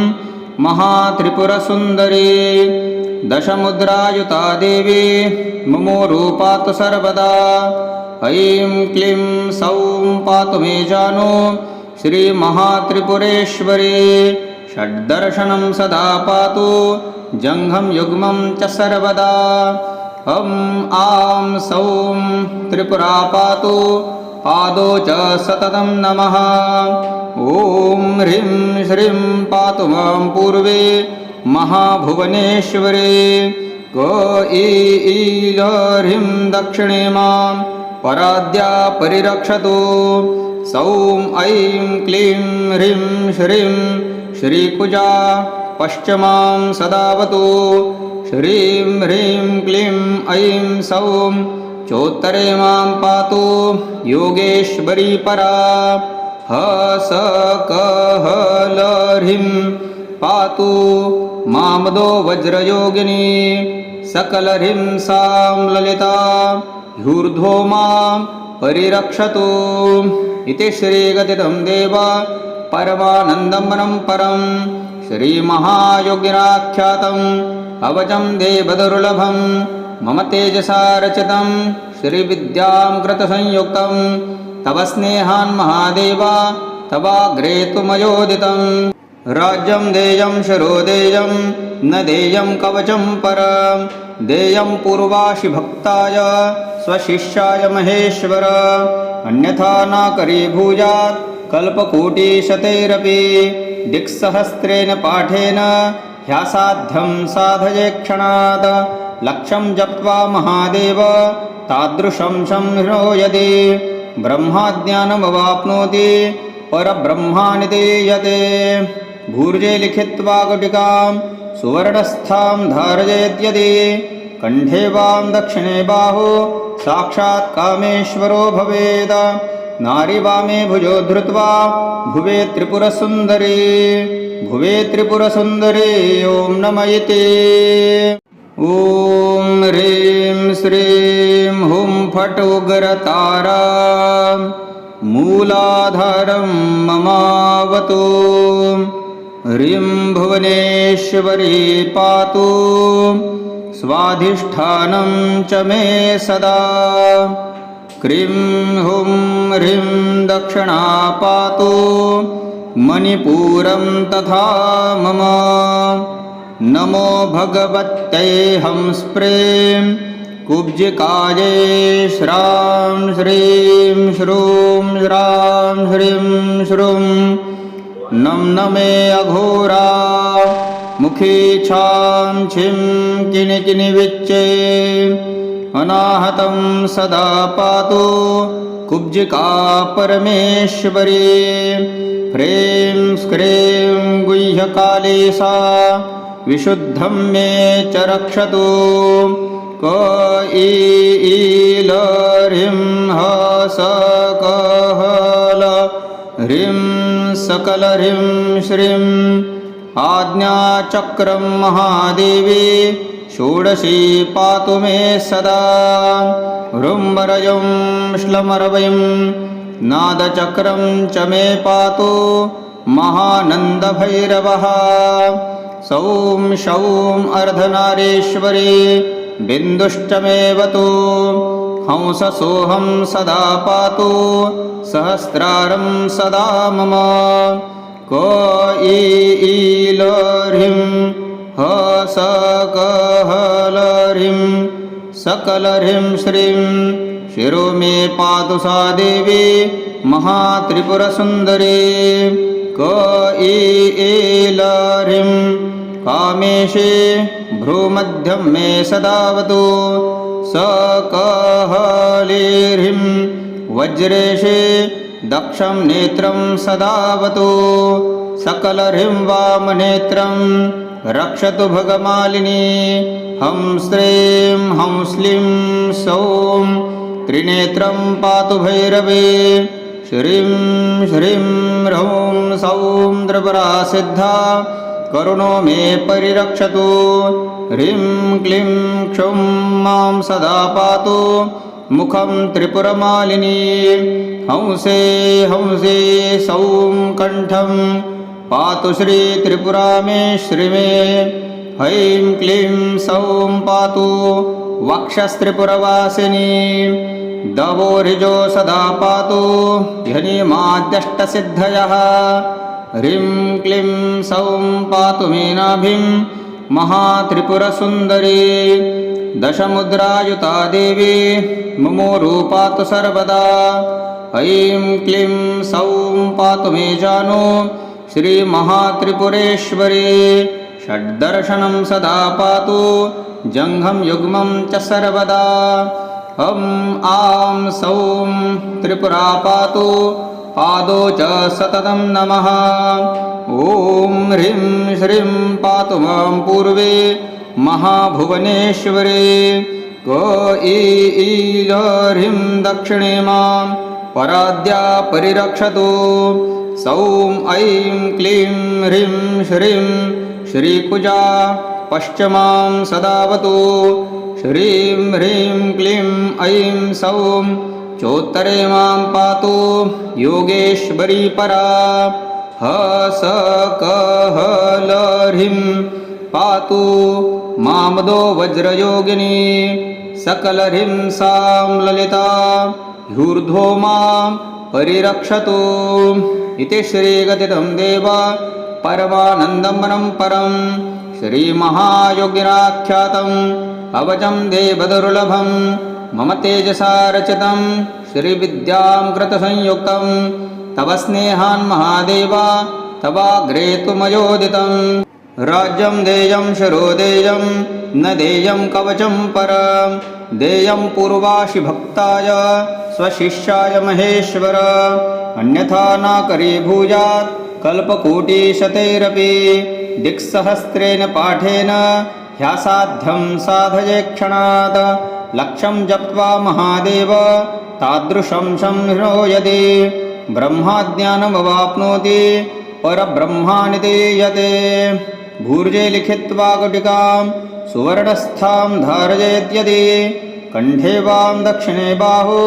[SPEAKER 1] महात्रिपुरसुन्दरी दशमुद्रायुता देवी मुमोरु पातु सर्वदा ऐं क्लीं सौं पातु मे जानु श्रीमहात्रिपुरेश्वरी षड्दर्शनं सदा पातु जङ्घं युग्मं च सर्वदा हं आं सौं त्रिपुरा पातु पादौ च सततं नमः ॐ ह्रीं श्रीं पातु मां पूर्वे महाभुवनेश्वरी क ईल ह्रीं दक्षिणे मां पराद्या परिरक्षतु सौं ऐं क्लीं ह्रीं श्रीं श्रीकुजा पश्चिमां सदावतु श्रीं ह्रीं क्लीं ऐं सौं चोत्तरे मां पातु योगेश्वरी परा ह स क ह ल ह्रीं पातु मामदो वज्रयोगिनी सकल ह्रीं सां ललिता ह्यूर्ध्वो मां परिरक्षतु इति श्रीगदितं देव परमानन्दमनं परं श्रीमहायोगिनाख्यातम् अवचं देवदुर्लभं मम तेजसा रचितं श्रीविद्यां कृतसंयुक्तं तव स्नेहान् महादेव तवाग्रे तु मयोदितं राज्यं देयं शिरो देयं न देयं कवचं परं देयं पूर्वाशि भक्ताय स्वशिष्याय महेश्वर अन्यथा न करीभूयात् कल्पकोटिशतैरपि दिक्सहस्रेण पाठेन ह्यासाध्यं साधये क्षणात् लक्षं जप्त्वा महादेव तादृशं संहृणो यदि ब्रह्माज्ञानमवाप्नोति परब्रह्माणि दीयते भूर्जे लिखित्वा गुटिकां सुवर्णस्थां धारयेद्यदि कण्ठे वां दक्षिणे बाहु साक्षात् कामेश्वरो भवेत् नारी वामे भुजो धृत्वा भुवे त्रिपुरसुन्दरी ॐ नमः इति ॐ ह्रीं श्रीं हुं फट् उग्रतारा मूलाधारं ममावतु ह्रीं भुवनेश्वरी पातु स्वाधिष्ठानं च मे सदा क्रीं हुं ह्रीं दक्षिणा पातु मणिपुरं तथा मम नमो भगवत्यै हंस्प्रें कुब्जिकायै श्रां श्रीं श्रूं श्रां श्रीं श्रूं नम नमे अघोरा मुखी छां छिं किनि किनि विच्चे अनाहतं सदा पातु कुब्जिका परमेश्वरी ह्रीं स्क्रीं गुह्यकाली सा विशुद्धं मे च रक्षतु क ईल ह्रीं ह स क ह ल ह्रीं सकल ह्रीं श्रीं आज्ञाचक्रं महादेवी षोडशी पातु मे सदा ह्रुम्बरजं श्लमरवयं नादचक्रं च मे पातु महानन्दभैरवः सौं शौं अर्धनारीश्वरी बिन्दुष्टमेवतु हंससोऽहं सदा पातु सहस्रारं सदा मम क ईल ह्रीं ह स क ह ल ह्रीं सकल ह्रीं श्रीं शिरो मे पातु सा देवी महात्रिपुरसुन्दरी क ईल ह्रीं कामेशे भ्रूमध्यं मे सदावतु स क ह ले ह्रीं वज्रेशे दक्षं नेत्रं सदावतु सकल ह्रीं वामनेत्रं रक्षतु भगमालिनी हं श्रीं हं श्लीं सौं त्रिनेत्रं पातु भैरवे श्रीं श्रीं ह्रौं सौं त्रिपुरा सिद्धा करुणो मे परिरक्षतु ह्रीं क्लीं क्षौं मां सदा पातु मुखं त्रिपुरमालिनी हंसे हंसे सौं कण्ठं पातु श्री त्रिपुरा मे श्रीमे ऐं क्लीं सौं पातु वक्षस्त्रिपुरवासिनी दवोरिजो सदा पातु ह्यनिमाद्यष्टसिद्धयः ह्रीं क्लीं सौं पातु मे नाभिं महात्रिपुरसुन्दरी दशमुद्रायुता देवी मुमोरु पातु सर्वदा ऐं क्लीं सौं पातु मे जानु श्रीमहात्रिपुरेश्वरी षड्दर्शनं सदा पातु जङ्घं युग्मं च सर्वदा हं आं सौं त्रिपुरा पातु पादौ च सततं नमः ॐ ह्रीं श्रीं पातु मां पूर्वे महाभुवनेश्वरी क ईल ह्रीं दक्षिणे मां पराद्या परिरक्षतु सौं ऐं क्लीं ह्रीं श्रीं श्रीकुजा पश्चिमां सदावतु श्रीं ह्रीं क्लीं ऐं सौं चोत्तरे मां पातु योगेश्वरी परा ह स क ह ल ह्रीं पातु मामदो वज्रयोगिनी सकल ह्रीं सां ललिता ह्यूर्ध्वो मां परिरक्षतु इति श्रीगदितं देव परमानन्दमनं परं श्रीमहायोगिनाख्यातम् अवचं देवदुर्लभं मम तेजसा रचितं श्रीविद्यां कृतसंयुक्तं तव स्नेहान् महादेव तवाग्रे तु मयोदितं राज्यं देयं शिरो देयं न देयं कवचं परं देयं पूर्वाशि भक्ताय स्वशिष्याय महेश्वर अन्यथा न करीभूयात् कल्पकोटिशतैरपि दिक्सहस्रेण पाठेन ह्यासाध्यं साधये क्षणात् लक्षं जप्त्वा महादेव तादृशं संहृयते ब्रह्माज्ञानमवाप्नोति परब्रह्माणि दीयते भूर्जे लिखित्वा गुटिकां सुवर्णस्थां धारयेद्यदि कण्ठे वां दक्षिणे बाहु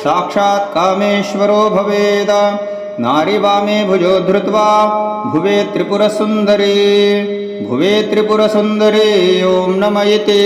[SPEAKER 1] साक्षात् कामेश्वरो भवेत् नारी वामे भुजो धृत्वा भुवे त्रिपुरसुन्दरी ॐ नमः इति।